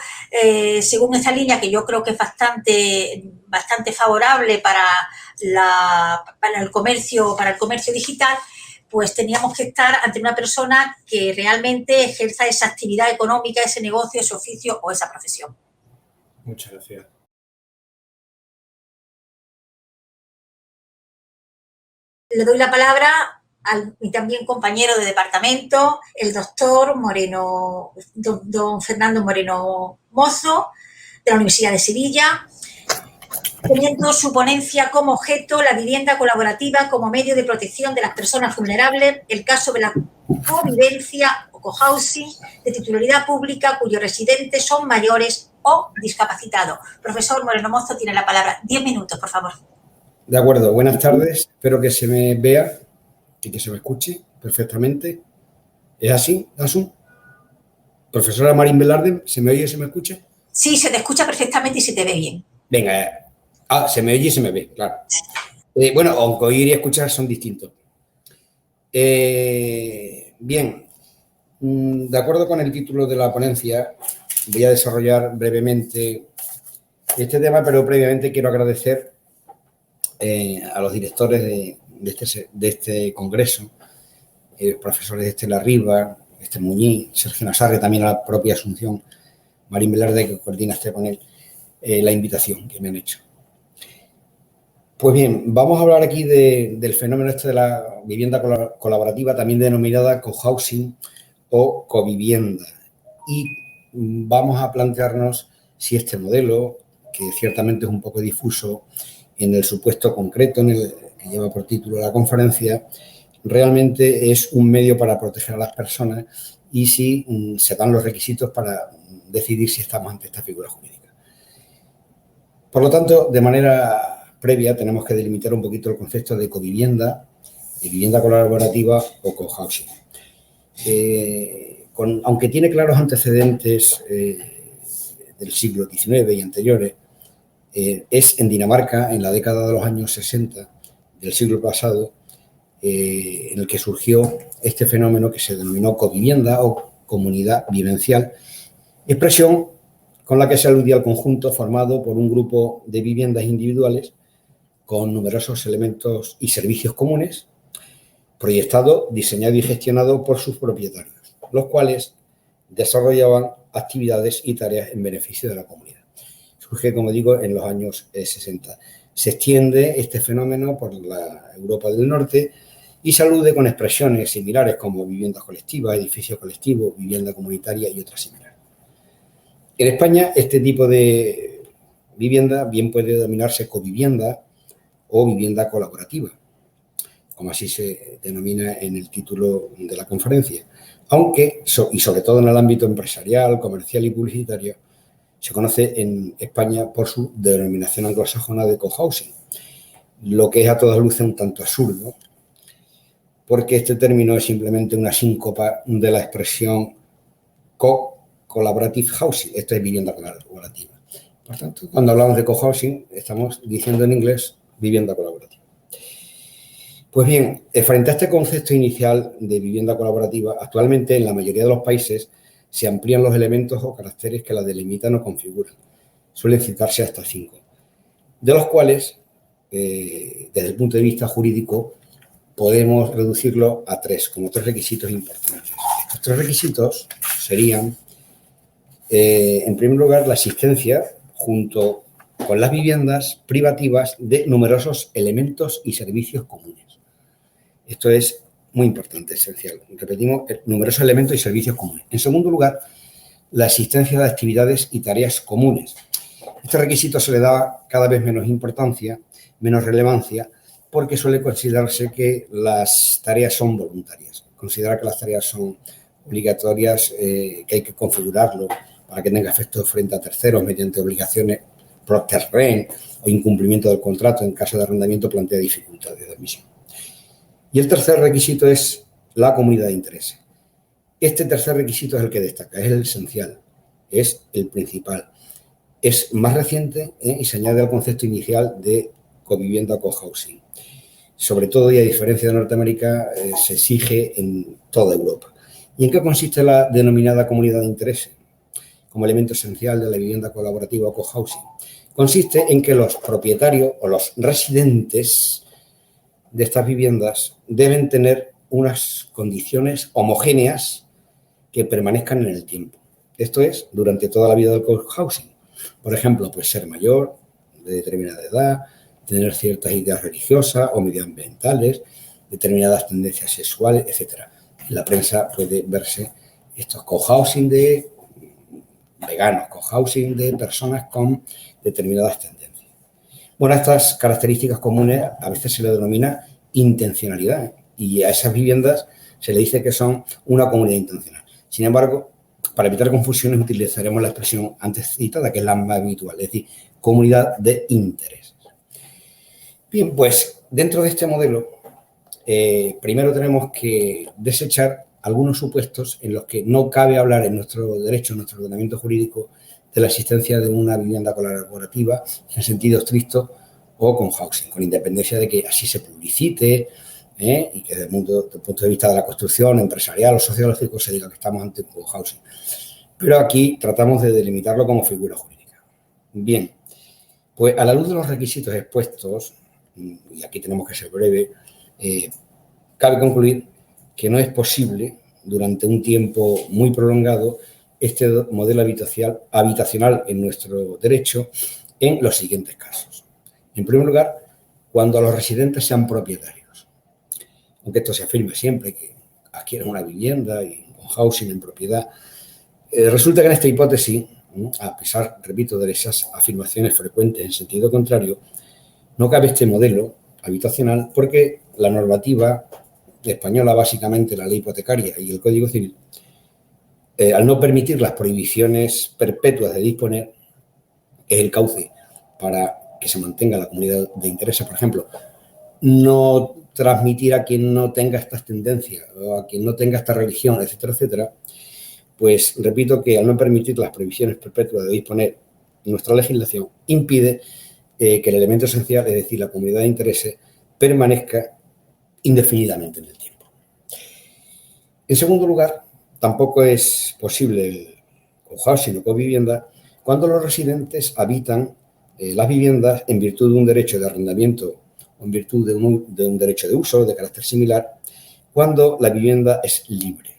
según esta línea, que yo creo que es bastante favorable para el comercio digital, pues teníamos que estar ante una persona que realmente ejerza esa actividad económica, ese negocio, ese oficio o esa profesión. Muchas gracias. Le doy la palabra a mi también compañero de departamento, el doctor don Fernando Moreno Mozo, de la Universidad de Sevilla, teniendo su ponencia como objeto la vivienda colaborativa como medio de protección de las personas vulnerables, el caso de la convivencia o cohousing de titularidad pública cuyos residentes son mayores o discapacitados. Profesor Moreno Mozo, tiene la palabra. 10 minutos, por favor. De acuerdo, buenas tardes. Espero que se me vea y que se me escuche perfectamente. ¿Es así, Asun? Profesora Marín Velarde, ¿se me oye y se me escucha? Sí, se te escucha perfectamente y se te ve bien. Venga, se me oye y se me ve, claro. Bueno, aunque oír y escuchar son distintos. Bien, de acuerdo con el título de la ponencia, voy a desarrollar brevemente este tema, pero previamente quiero agradecer a los directores de este congreso, profesores Estela Riva, Muñiz, Sergio Nassarre, también a la propia Asunción Marín Velarde, que coordina este panel, la invitación que me han hecho. Pues bien, vamos a hablar aquí del fenómeno de la vivienda colaborativa, también denominada cohousing o covivienda. Y vamos a plantearnos si este modelo, que ciertamente es un poco difuso en el supuesto concreto que lleva por título la conferencia, realmente es un medio para proteger a las personas y si se dan los requisitos para decidir si estamos ante esta figura jurídica. Por lo tanto, de manera previa tenemos que delimitar un poquito el concepto de covivienda, de vivienda colaborativa o cohousing. Aunque tiene claros antecedentes del siglo XIX y anteriores, es en Dinamarca, en la década de los años 60 del siglo pasado, en el que surgió este fenómeno que se denominó covivienda o comunidad vivencial, expresión con la que se aludía al conjunto formado por un grupo de viviendas individuales con numerosos elementos y servicios comunes, proyectado, diseñado y gestionado por sus propietarios, los cuales desarrollaban actividades y tareas en beneficio de la comunidad. Surge, como digo, en los años 60. Se extiende este fenómeno por la Europa del Norte y se alude con expresiones similares como viviendas colectivas, edificios colectivos, vivienda comunitaria y otras similares. En España, este tipo de vivienda bien puede denominarse covivienda o vivienda colaborativa, como así se denomina en el título de la conferencia, aunque, y sobre todo en el ámbito empresarial, comercial y publicitario, se conoce en España por su denominación anglosajona de cohousing, lo que es a todas luces un tanto absurdo, porque este término es simplemente una síncopa de la expresión collaborative housing, esto es vivienda colaborativa. Por tanto, cuando hablamos de cohousing, estamos diciendo en inglés vivienda colaborativa. Pues bien, frente a este concepto inicial de vivienda colaborativa, actualmente en la mayoría de los países se amplían los elementos o caracteres que la delimitan o configuran. Suelen citarse hasta 5, de los cuales, desde el punto de vista jurídico, podemos reducirlo a 3, como 3 requisitos importantes. Estos 3 requisitos serían, en primer lugar, la existencia, junto con las viviendas privativas, de numerosos elementos y servicios comunes. Esto es muy importante, esencial. Repetimos, numerosos elementos y servicios comunes. En segundo lugar, la existencia de actividades y tareas comunes. Este requisito se le da cada vez menos importancia, menos relevancia, porque suele considerarse que las tareas son voluntarias. Considerar que las tareas son obligatorias, que hay que configurarlo para que tenga efectos frente a terceros mediante obligaciones pro terreno o incumplimiento del contrato en caso de arrendamiento, plantea dificultades de admisión. Y el tercer requisito es la comunidad de interés. Este tercer requisito es el que destaca, es el esencial, es el principal. Es más reciente y se añade al concepto inicial de covivienda o cohousing. Sobre todo, y a diferencia de Norteamérica, se exige en toda Europa. ¿Y en qué consiste la denominada comunidad de interés como elemento esencial de la vivienda colaborativa o cohousing? Consiste en que los propietarios o los residentes de estas viviendas deben tener unas condiciones homogéneas que permanezcan en el tiempo. Esto es, durante toda la vida del cohousing. Por ejemplo, pues ser mayor, de determinada edad, tener ciertas ideas religiosas o medioambientales, determinadas tendencias sexuales, etc. En la prensa puede verse estos cohousing de veganos, cohousing de personas con determinadas tendencias. Bueno, a estas características comunes a veces se le denomina intencionalidad y a esas viviendas se le dice que son una comunidad intencional. Sin embargo, para evitar confusiones utilizaremos la expresión antes citada, que es la más habitual, es decir, comunidad de intereses. Bien, pues dentro de este modelo, primero tenemos que desechar algunos supuestos en los que no cabe hablar en nuestro derecho, en nuestro ordenamiento jurídico, de la existencia de una vivienda colaborativa en sentido estricto o con housing, con independencia de que así se publicite y que desde el punto de vista de la construcción empresarial o sociológico se diga que estamos ante un housing. Pero aquí tratamos de delimitarlo como figura jurídica. Bien, pues a la luz de los requisitos expuestos, y aquí tenemos que ser breve, cabe concluir que no es posible durante un tiempo muy prolongado este modelo habitacional en nuestro derecho en los siguientes casos. En primer lugar, cuando los residentes sean propietarios. Aunque esto se afirme siempre que adquieren una vivienda y un housing en propiedad, resulta que en esta hipótesis, a pesar, repito, de esas afirmaciones frecuentes en sentido contrario, no cabe este modelo habitacional porque la normativa española, básicamente la ley hipotecaria y el Código Civil, al no permitir las prohibiciones perpetuas de disponer, que es el cauce para que se mantenga la comunidad de intereses, por ejemplo, no transmitir a quien no tenga estas tendencias o a quien no tenga esta religión, etcétera, etcétera, pues repito que al no permitir las prohibiciones perpetuas de disponer, nuestra legislación impide que el elemento esencial, es decir, la comunidad de intereses, permanezca indefinidamente en el tiempo. En segundo lugar, tampoco es posible el cohousing o covivienda cuando los residentes habitan las viviendas en virtud de un derecho de arrendamiento o en virtud de un derecho de uso de carácter similar, cuando la vivienda es libre.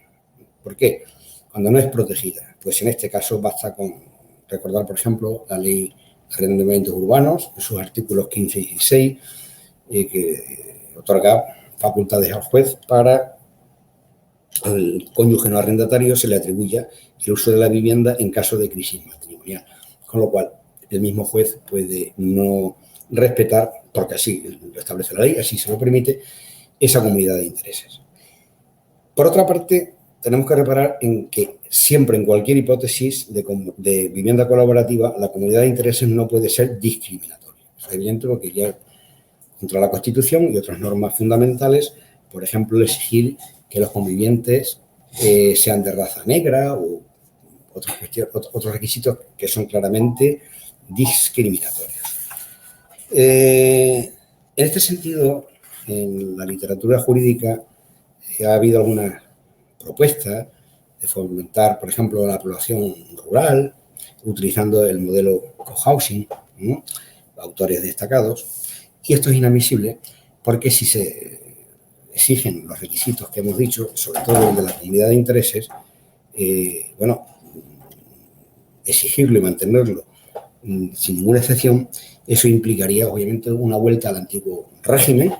¿Por qué? Cuando no es protegida. Pues en este caso basta con recordar, por ejemplo, la ley de arrendamientos urbanos, en sus artículos 15 y 16, que otorga facultades al juez para al cónyuge no arrendatario se le atribuya el uso de la vivienda en caso de crisis matrimonial. Con lo cual, el mismo juez puede no respetar, porque así lo establece la ley, así se lo permite, esa comunidad de intereses. Por otra parte, tenemos que reparar en que siempre, en cualquier hipótesis de vivienda colaborativa, la comunidad de intereses no puede ser discriminatoria. Es evidente porque iría contra la Constitución y otras normas fundamentales, por ejemplo, exigir que los convivientes sean de raza negra o otros requisitos que son claramente discriminatorios. En este sentido, en la literatura jurídica ha habido algunas propuestas de fomentar, por ejemplo, la población rural, utilizando el modelo cohousing, ¿no?, autores destacados, y esto es inadmisible porque si se exigen los requisitos que hemos dicho, sobre todo el de la comunidad de intereses, exigirlo y mantenerlo sin ninguna excepción, eso implicaría obviamente una vuelta al antiguo régimen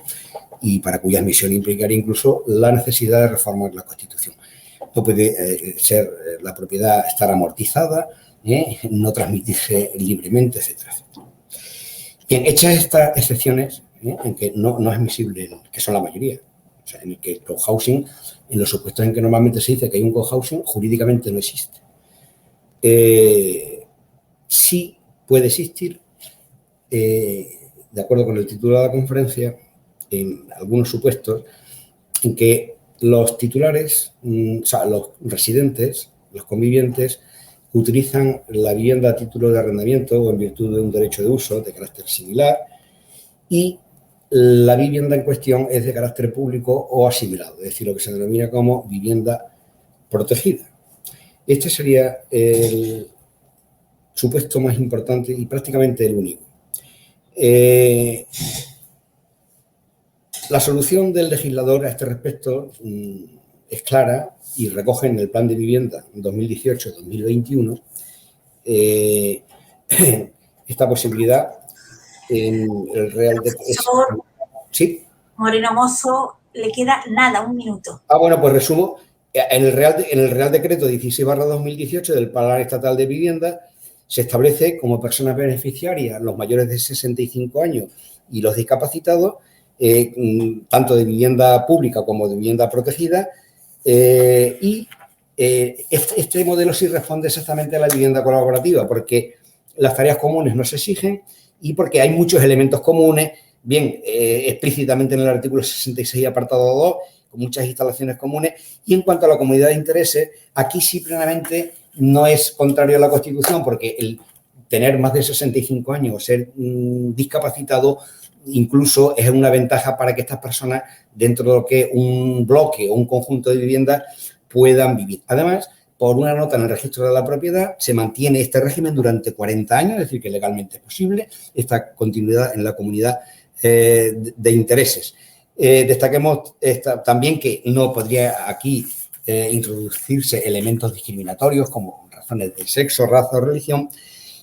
y para cuya admisión implicaría incluso la necesidad de reformar la Constitución. No puede ser la propiedad estar amortizada, no transmitirse libremente, etcétera, etcétera. Bien, hechas estas excepciones, en que no es admisible, que son la mayoría, o sea, en el que el cohousing, en los supuestos en que normalmente se dice que hay un cohousing, jurídicamente no existe. Sí puede existir, de acuerdo con el título de la conferencia, en algunos supuestos en que los titulares, o sea, los residentes, los convivientes, utilizan la vivienda a título de arrendamiento o en virtud de un derecho de uso de carácter similar y la vivienda en cuestión es de carácter público o asimilado, es decir, lo que se denomina como vivienda protegida. Este sería el supuesto más importante y prácticamente el único. La solución del legislador a este respecto es clara y recoge en el Plan de Vivienda 2018-2021 esta posibilidad en el Real Decreto. ¿Sí? Moreno Mozo, le queda nada, un minuto. Bueno, pues resumo. En el Real Decreto 16/2018 del Plan Estatal de Vivienda se establece como personas beneficiarias los mayores de 65 años y los discapacitados, tanto de vivienda pública como de vivienda protegida, y este modelo sí responde exactamente a la vivienda colaborativa, porque las tareas comunes no se exigen y porque hay muchos elementos comunes, bien explícitamente en el artículo 66, apartado 2, con muchas instalaciones comunes, y en cuanto a la comunidad de intereses, aquí sí plenamente no es contrario a la Constitución, porque el tener más de 65 años o ser discapacitado incluso es una ventaja para que estas personas, dentro de lo que es un bloque o un conjunto de viviendas, puedan vivir. Además, por una nota en el registro de la propiedad, se mantiene este régimen durante 40 años, es decir, que legalmente es posible esta continuidad en la comunidad de intereses. Destaquemos también que no podría aquí introducirse elementos discriminatorios como razones de sexo, raza o religión,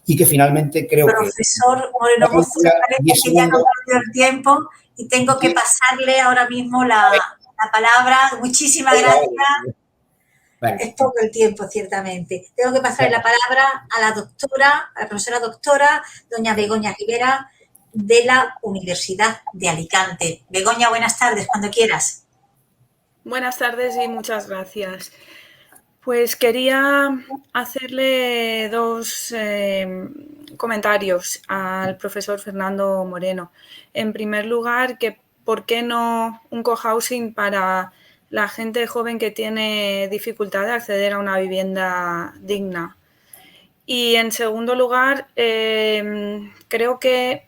y que finalmente creo que... Profesor Moreno Mozo, parece que ya no perdió el tiempo y tengo que pasarle ahora mismo la palabra. Muchísimas gracias. Bueno. Es poco el tiempo, ciertamente. Tengo que pasarle la palabra a la doctora, a la profesora doctora, doña Begoña Rivera, de la Universidad de Alicante. Begoña, buenas tardes, cuando quieras. Buenas tardes y muchas gracias. Pues quería hacerle dos comentarios al profesor Fernando Moreno. En primer lugar, que ¿por qué no un cohousing para la gente joven que tiene dificultad de acceder a una vivienda digna? Y en segundo lugar, creo que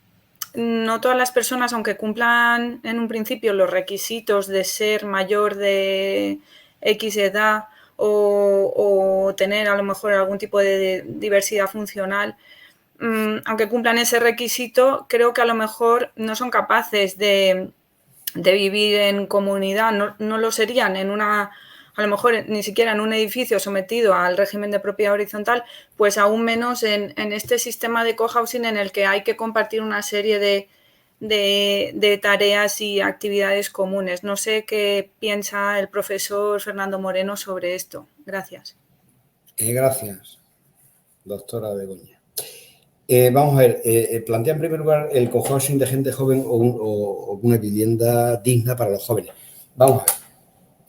no todas las personas, aunque cumplan en un principio los requisitos de ser mayor de X edad o tener a lo mejor algún tipo de diversidad funcional, aunque cumplan ese requisito, creo que a lo mejor no son capaces de vivir en comunidad, no lo serían en una, a lo mejor ni siquiera en un edificio sometido al régimen de propiedad horizontal, pues aún menos en este sistema de cohousing en el que hay que compartir una serie de tareas y actividades comunes. No sé qué piensa el profesor Fernando Moreno sobre esto. Gracias. Gracias, doctora Begoña. Vamos a ver, plantea en primer lugar el cohousing de gente joven o una vivienda digna para los jóvenes. Vamos a ver.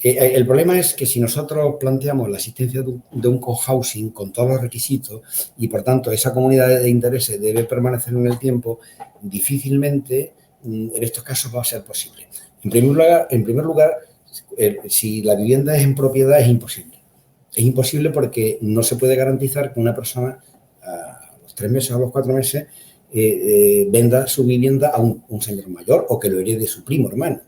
El problema es que si nosotros planteamos la existencia de un cohousing con todos los requisitos y, por tanto, esa comunidad de intereses debe permanecer en el tiempo, difícilmente en estos casos va a ser posible. En primer lugar, si la vivienda es en propiedad, es imposible. Es imposible porque no se puede garantizar que una persona a los 3 meses o a los 4 meses venda su vivienda a un señor mayor o que lo herede su primo hermano.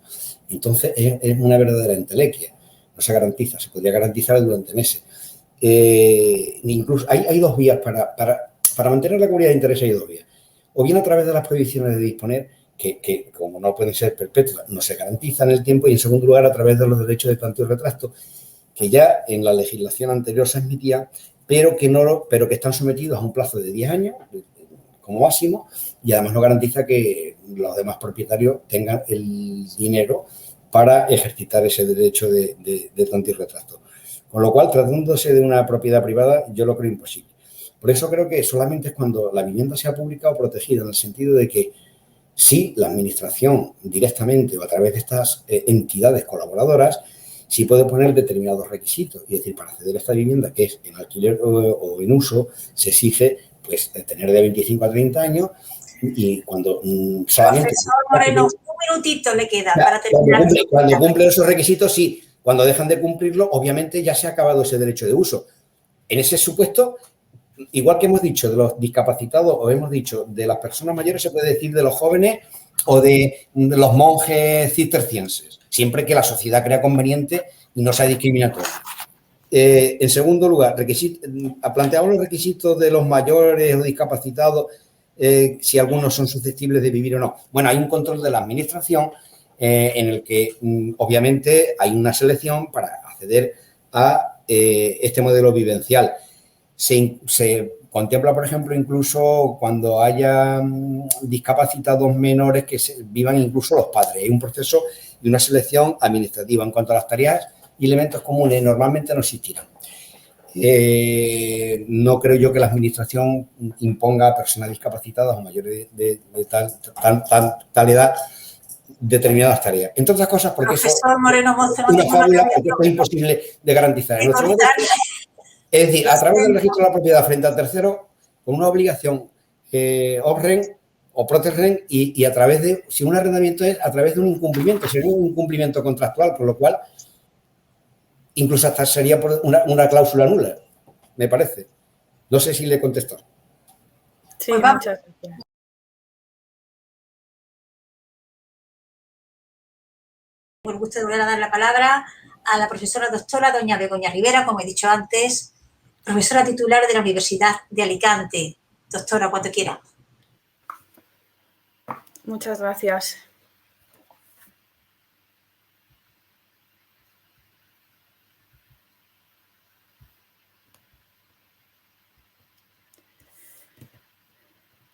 Entonces, es una verdadera entelequia. No se garantiza, se podría garantizar durante meses. Incluso hay 2 vías para mantener la comunidad de interés, hay 2 vías. O bien a través de las prohibiciones de disponer, que como no pueden ser perpetuas, no se garantizan en el tiempo, y en segundo lugar a través de los derechos de planteo y retracto, que ya en la legislación anterior se admitían, pero que están sometidos a un plazo de 10 años como máximo, y además no garantiza que los demás propietarios tengan el dinero para ejercitar ese derecho de planteo y retracto. Con lo cual, tratándose de una propiedad privada, yo lo creo imposible. Por eso creo que solamente es cuando la vivienda sea pública o protegida, en el sentido de que sí, la administración directamente o a través de estas entidades colaboradoras sí puede poner determinados requisitos. Es decir, para acceder a esta vivienda, que es en alquiler o en uso, se exige pues tener de 25 a 30 años y cuando Profesor Moreno, un minutito le queda para terminar. Cuando cumple esos requisitos, sí. Cuando dejan de cumplirlo, obviamente ya se ha acabado ese derecho de uso. En ese supuesto, igual que hemos dicho de los discapacitados o hemos dicho de las personas mayores, se puede decir de los jóvenes o de los monjes cistercienses, siempre que la sociedad crea conveniente y no sea discriminatoria. En segundo lugar, planteamos los requisitos de los mayores o discapacitados, si algunos son susceptibles de vivir o no. Bueno, hay un control de la administración en el que obviamente hay una selección para acceder a este modelo vivencial. Se contempla, por ejemplo, incluso cuando haya discapacitados menores que vivan incluso los padres. Hay un proceso y una selección administrativa en cuanto a las tareas y elementos comunes normalmente no existirán. No creo yo que la administración imponga a personas discapacitadas o mayores de tal edad determinadas tareas. Entre otras cosas, porque Profesor Moreno Mozo, es una fábula, porque es imposible de garantizar. Es decir, a través del registro de la propiedad frente al tercero, con una obligación OBREN o PROTERREN y a través de, si un arrendamiento es a través de un incumplimiento, sería un incumplimiento contractual, por lo cual incluso hasta sería por una cláusula nula, me parece. No sé si le contestó. Sí, pues muchas gracias. Por el gusto de volver a dar la palabra a la profesora doctora doña Begoña Rivera, como he dicho antes, profesora titular de la Universidad de Alicante. Doctora, cuando quiera. Muchas gracias.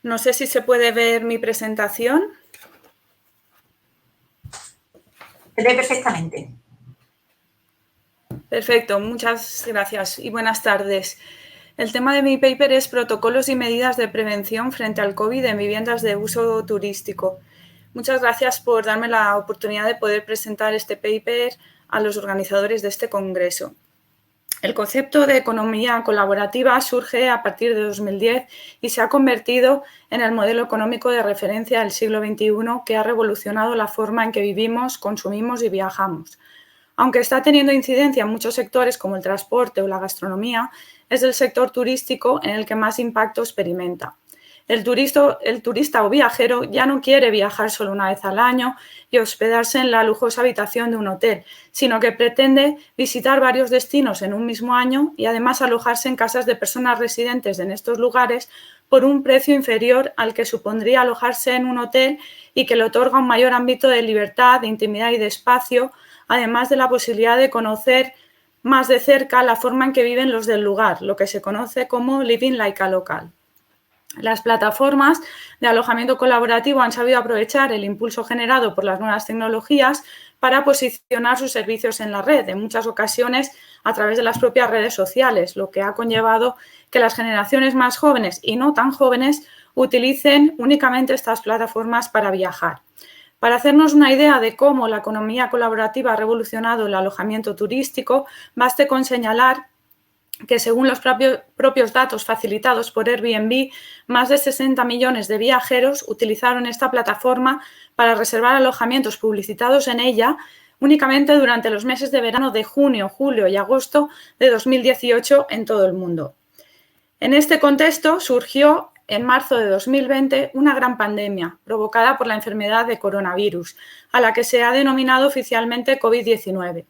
No sé si se puede ver mi presentación. Se ve perfectamente. Perfecto, muchas gracias y buenas tardes. El tema de mi paper es protocolos y medidas de prevención frente al COVID en viviendas de uso turístico. Muchas gracias por darme la oportunidad de poder presentar este paper a los organizadores de este congreso. El concepto de economía colaborativa surge a partir de 2010 y se ha convertido en el modelo económico de referencia del siglo XXI que ha revolucionado la forma en que vivimos, consumimos y viajamos. Aunque está teniendo incidencia en muchos sectores como el transporte o la gastronomía, es el sector turístico en el que más impacto experimenta. El turista o viajero ya no quiere viajar solo una vez al año y hospedarse en la lujosa habitación de un hotel, sino que pretende visitar varios destinos en un mismo año y además alojarse en casas de personas residentes en estos lugares por un precio inferior al que supondría alojarse en un hotel y que le otorga un mayor ámbito de libertad, de intimidad y de espacio, además de la posibilidad de conocer más de cerca la forma en que viven los del lugar, lo que se conoce como living like a local. Las plataformas de alojamiento colaborativo han sabido aprovechar el impulso generado por las nuevas tecnologías para posicionar sus servicios en la red, en muchas ocasiones a través de las propias redes sociales, lo que ha conllevado que las generaciones más jóvenes y no tan jóvenes utilicen únicamente estas plataformas para viajar. Para hacernos una idea de cómo la economía colaborativa ha revolucionado el alojamiento turístico, baste con señalar que según los propios datos facilitados por Airbnb, más de 60 millones de viajeros utilizaron esta plataforma para reservar alojamientos publicitados en ella únicamente durante los meses de verano de junio, julio y agosto de 2018 en todo el mundo. En este contexto surgió en marzo de 2020 una gran pandemia provocada por la enfermedad de coronavirus, a la que se ha denominado oficialmente COVID-19.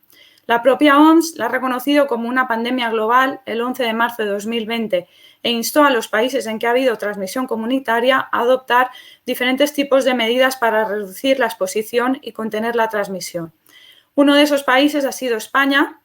La propia OMS la ha reconocido como una pandemia global el 11 de marzo de 2020 e instó a los países en que ha habido transmisión comunitaria a adoptar diferentes tipos de medidas para reducir la exposición y contener la transmisión. Uno de esos países ha sido España,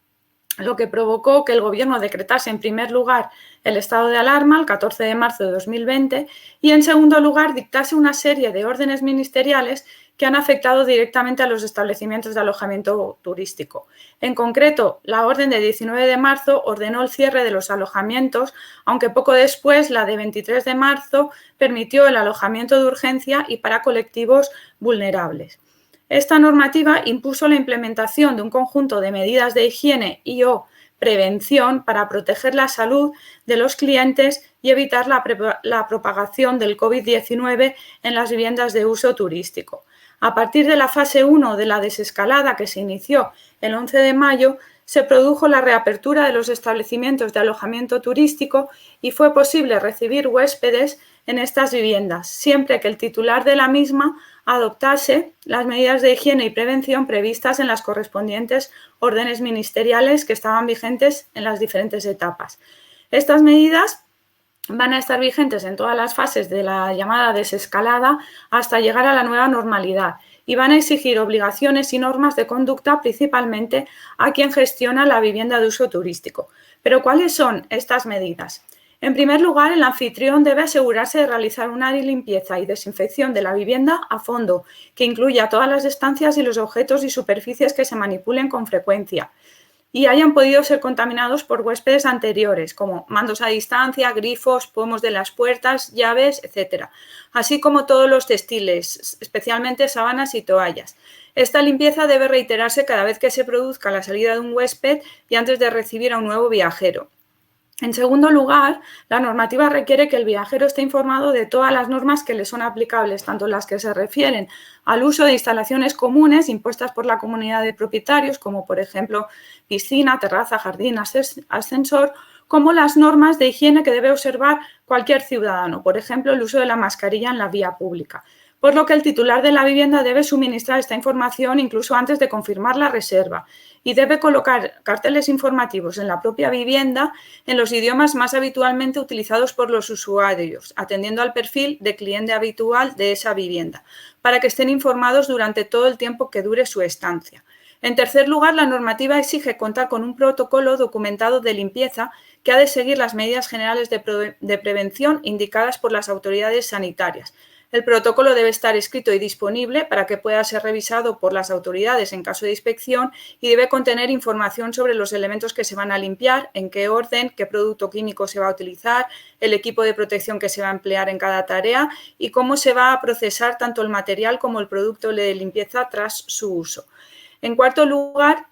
lo que provocó que el Gobierno decretase en primer lugar el estado de alarma el 14 de marzo de 2020 y en segundo lugar dictase una serie de órdenes ministeriales que han afectado directamente a los establecimientos de alojamiento turístico. En concreto, la orden de 19 de marzo ordenó el cierre de los alojamientos, aunque poco después la de 23 de marzo permitió el alojamiento de urgencia y para colectivos vulnerables. Esta normativa impuso la implementación de un conjunto de medidas de higiene y/o prevención para proteger la salud de los clientes y evitar la propagación del COVID-19 en las viviendas de uso turístico. A partir de la fase 1 de la desescalada que se inició el 11 de mayo, se produjo la reapertura de los establecimientos de alojamiento turístico y fue posible recibir huéspedes en estas viviendas, siempre que el titular de la misma adoptase las medidas de higiene y prevención previstas en las correspondientes órdenes ministeriales que estaban vigentes en las diferentes etapas. Estas medidas van a estar vigentes en todas las fases de la llamada desescalada hasta llegar a la nueva normalidad y van a exigir obligaciones y normas de conducta principalmente a quien gestiona la vivienda de uso turístico. Pero ¿cuáles son estas medidas? En primer lugar, el anfitrión debe asegurarse de realizar una limpieza y desinfección de la vivienda a fondo, que incluya todas las estancias y los objetos y superficies que se manipulen con frecuencia y hayan podido ser contaminados por huéspedes anteriores, como mandos a distancia, grifos, pomos de las puertas, llaves, etc., así como todos los textiles, especialmente sábanas y toallas. Esta limpieza debe reiterarse cada vez que se produzca la salida de un huésped y antes de recibir a un nuevo viajero. En segundo lugar, la normativa requiere que el viajero esté informado de todas las normas que le son aplicables, tanto las que se refieren al uso de instalaciones comunes impuestas por la comunidad de propietarios, como por ejemplo piscina, terraza, jardín, ascensor, como las normas de higiene que debe observar cualquier ciudadano, por ejemplo el uso de la mascarilla en la vía pública. Por lo que el titular de la vivienda debe suministrar esta información incluso antes de confirmar la reserva y debe colocar carteles informativos en la propia vivienda en los idiomas más habitualmente utilizados por los usuarios, atendiendo al perfil de cliente habitual de esa vivienda, para que estén informados durante todo el tiempo que dure su estancia. En tercer lugar, la normativa exige contar con un protocolo documentado de limpieza que ha de seguir las medidas generales de prevención indicadas por las autoridades sanitarias. El protocolo debe estar escrito y disponible para que pueda ser revisado por las autoridades en caso de inspección y debe contener información sobre los elementos que se van a limpiar, en qué orden, qué producto químico se va a utilizar, el equipo de protección que se va a emplear en cada tarea y cómo se va a procesar tanto el material como el producto de limpieza tras su uso. En cuarto lugar,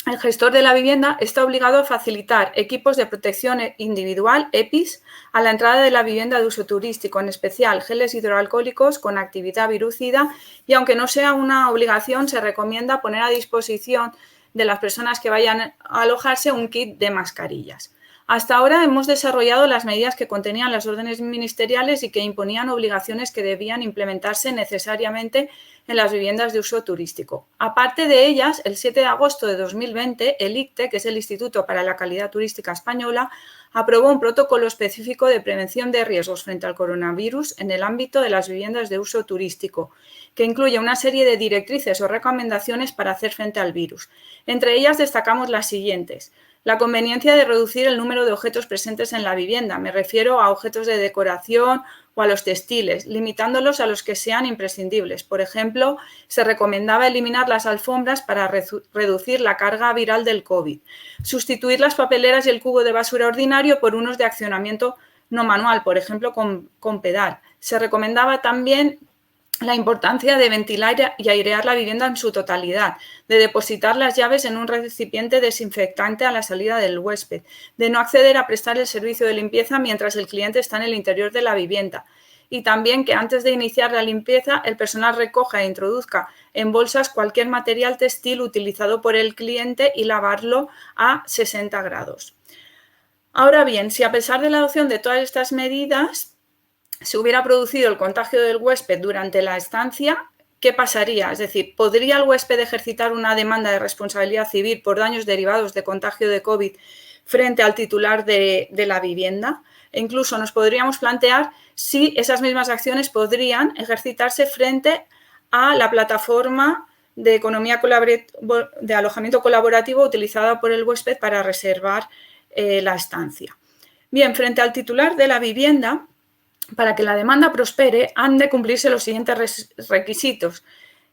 el gestor de la vivienda está obligado a facilitar equipos de protección individual, EPIs, a la entrada de la vivienda de uso turístico, en especial geles hidroalcohólicos con actividad virucida y aunque no sea una obligación, se recomienda poner a disposición de las personas que vayan a alojarse un kit de mascarillas. Hasta ahora hemos desarrollado las medidas que contenían las órdenes ministeriales y que imponían obligaciones que debían implementarse necesariamente en las viviendas de uso turístico. Aparte de ellas, el 7 de agosto de 2020, el ICTE, que es el Instituto para la Calidad Turística Española, aprobó un protocolo específico de prevención de riesgos frente al coronavirus en el ámbito de las viviendas de uso turístico, que incluye una serie de directrices o recomendaciones para hacer frente al virus. Entre ellas destacamos las siguientes. La conveniencia de reducir el número de objetos presentes en la vivienda. Me refiero a objetos de decoración o a los textiles, limitándolos a los que sean imprescindibles. Por ejemplo, se recomendaba eliminar las alfombras para reducir la carga viral del COVID. Sustituir las papeleras y el cubo de basura ordinario por unos de accionamiento no manual, por ejemplo, con pedal. Se recomendaba también la importancia de ventilar y airear la vivienda en su totalidad, de depositar las llaves en un recipiente desinfectante a la salida del huésped, de no acceder a prestar el servicio de limpieza mientras el cliente está en el interior de la vivienda. Y también que antes de iniciar la limpieza, el personal recoja e introduzca en bolsas cualquier material textil utilizado por el cliente y lavarlo a 60 grados. Ahora bien, si a pesar de la adopción de todas estas medidas se hubiera producido el contagio del huésped durante la estancia, ¿qué pasaría? Es decir, ¿podría el huésped ejercitar una demanda de responsabilidad civil por daños derivados de contagio de COVID frente al titular de la vivienda? E incluso nos podríamos plantear si esas mismas acciones podrían ejercitarse frente a la plataforma de economía de alojamiento colaborativo utilizada por el huésped para reservar la estancia. Bien, frente al titular de la vivienda, para que la demanda prospere, han de cumplirse los siguientes requisitos.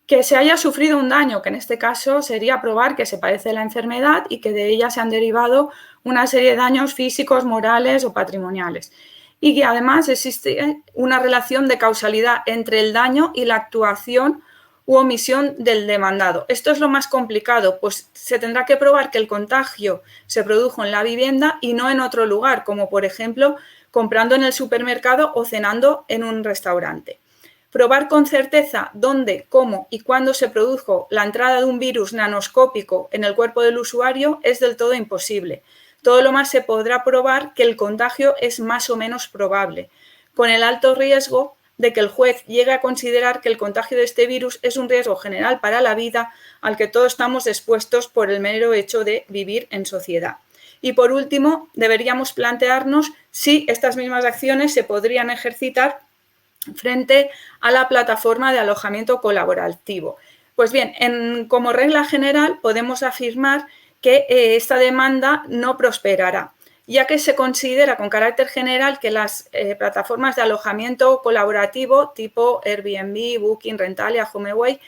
Que se haya sufrido un daño, que en este caso sería probar que se padece la enfermedad y que de ella se han derivado una serie de daños físicos, morales o patrimoniales. Y que además existe una relación de causalidad entre el daño y la actuación u omisión del demandado. Esto es lo más complicado, pues se tendrá que probar que el contagio se produjo en la vivienda y no en otro lugar, como por ejemplo comprando en el supermercado o cenando en un restaurante. Probar con certeza dónde, cómo y cuándo se produjo la entrada de un virus nanoscópico en el cuerpo del usuario es del todo imposible. Todo lo más se podrá probar que el contagio es más o menos probable, con el alto riesgo de que el juez llegue a considerar que el contagio de este virus es un riesgo general para la vida al que todos estamos expuestos por el mero hecho de vivir en sociedad. Y por último, deberíamos plantearnos si estas mismas acciones se podrían ejercitar frente a la plataforma de alojamiento colaborativo. Pues bien, como regla general podemos afirmar que esta demanda no prosperará, ya que se considera con carácter general que las plataformas de alojamiento colaborativo tipo Airbnb, Booking, Rentalia, HomeAway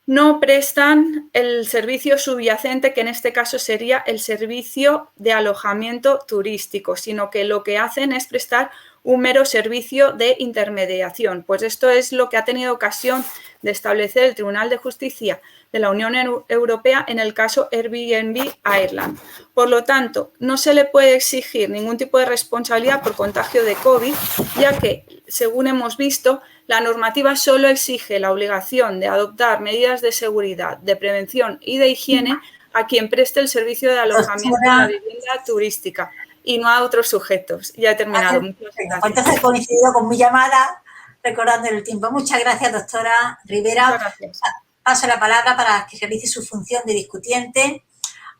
no prestan el servicio subyacente, que en este caso sería el servicio de alojamiento turístico, sino que lo que hacen es prestar un mero servicio de intermediación. Pues esto es lo que ha tenido ocasión de establecer el Tribunal de Justicia de la Unión Europea en el caso Airbnb Ireland. Por lo tanto, no se le puede exigir ningún tipo de responsabilidad por contagio de COVID, ya que, según hemos visto, la normativa solo exige la obligación de adoptar medidas de seguridad, de prevención y de higiene a quien preste el servicio de alojamiento en la vivienda turística y no a otros sujetos. Ya he terminado. Muchas gracias. Entonces he coincidido con mi llamada recordando el tiempo. Muchas gracias, doctora Rivera. Muchas gracias. Paso la palabra para que realice su función de discutiente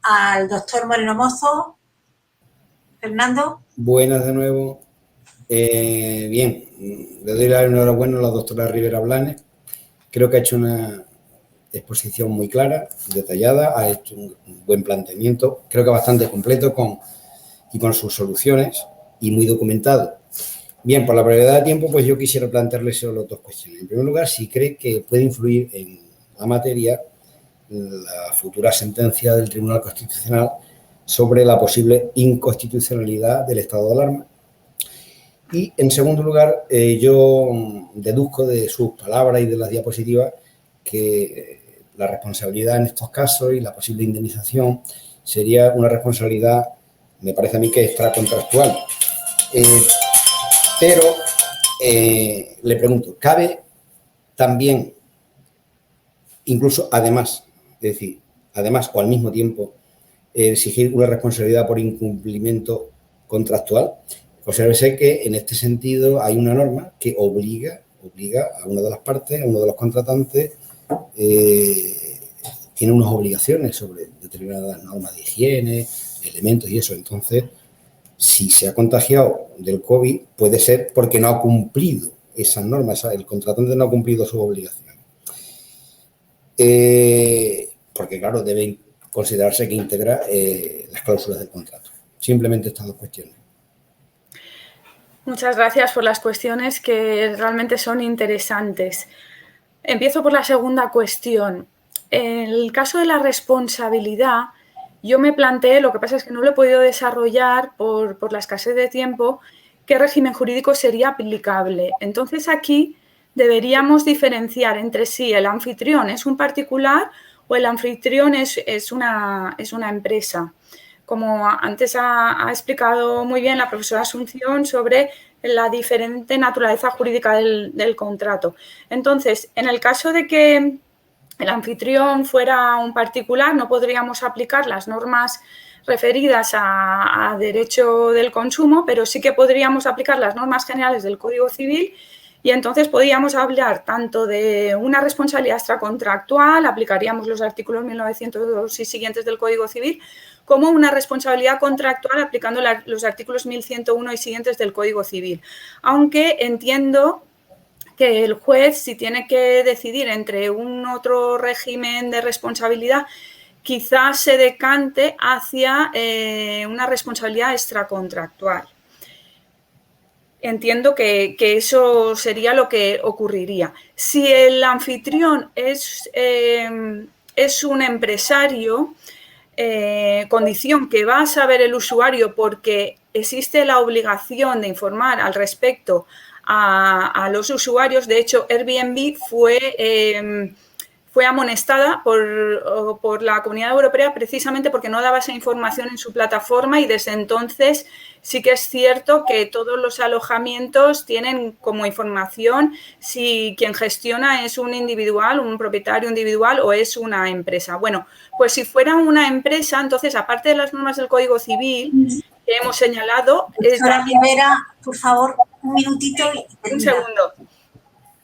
al doctor Moreno Mozo. Fernando. Buenas de nuevo. Bien, le doy la enhorabuena a la doctora Rivera Blanes. Creo que ha hecho una exposición muy clara, detallada, ha hecho un buen planteamiento, creo que bastante completo con sus soluciones y muy documentado. Bien, por la brevedad de tiempo, pues yo quisiera plantearle solo dos cuestiones. En primer lugar, si cree que puede influir en la materia la futura sentencia del Tribunal Constitucional sobre la posible inconstitucionalidad del estado de alarma. Y, en segundo lugar, yo deduzco de sus palabras y de las diapositivas que la responsabilidad en estos casos y la posible indemnización sería una responsabilidad, me parece a mí, que extracontractual. Pero le pregunto, ¿cabe también, incluso además, es decir, además o al mismo tiempo, exigir una responsabilidad por incumplimiento contractual? Obsérvese que en este sentido hay una norma que obliga a una de las partes, a uno de los contratantes, tiene unas obligaciones sobre determinadas normas de higiene, elementos y eso. Entonces, si se ha contagiado del COVID, puede ser porque no ha cumplido esas normas, el contratante no ha cumplido sus obligaciones. Porque, claro, debe considerarse que integra las cláusulas del contrato. Simplemente estas dos cuestiones. Muchas gracias por las cuestiones que realmente son interesantes. Empiezo por la segunda cuestión. En el caso de la responsabilidad, yo me planteé, lo que pasa es que no lo he podido desarrollar por la escasez de tiempo, qué régimen jurídico sería aplicable. Entonces, aquí deberíamos diferenciar entre si el anfitrión es un particular o el anfitrión es una empresa. Como antes ha explicado muy bien la profesora Asunción sobre la diferente naturaleza jurídica del contrato. Entonces, en el caso de que el anfitrión fuera un particular, no podríamos aplicar las normas referidas a derecho del consumo, pero sí que podríamos aplicar las normas generales del Código Civil y entonces podríamos hablar tanto de una responsabilidad extracontractual, aplicaríamos los artículos 1902 y siguientes del Código Civil, como una responsabilidad contractual aplicando los artículos 1101 y siguientes del Código Civil. Aunque entiendo que el juez, si tiene que decidir entre un otro régimen de responsabilidad, quizás se decante hacia una responsabilidad extracontractual. Entiendo que eso sería lo que ocurriría. Si el anfitrión es un empresario, condición que va a saber el usuario porque existe la obligación de informar al respecto a los usuarios. De hecho, Airbnb fue amonestada por la Comunidad Europea precisamente porque no daba esa información en su plataforma y desde entonces sí que es cierto que todos los alojamientos tienen como información si quien gestiona es un individual, un propietario individual o es una empresa. Bueno, pues si fuera una empresa, entonces aparte de las normas del Código Civil que hemos señalado... Doctora Rivera, por favor, un minutito. Un segundo.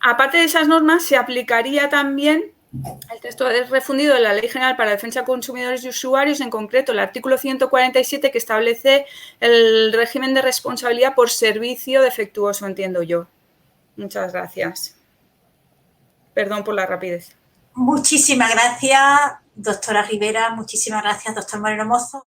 Aparte de esas normas, se aplicaría también el texto es refundido de la Ley General para la Defensa de Consumidores y Usuarios, en concreto el artículo 147 que establece el régimen de responsabilidad por servicio defectuoso, entiendo yo. Muchas gracias. Perdón por la rapidez. Muchísimas gracias, doctora Rivera. Muchísimas gracias, doctor Moreno Mozo.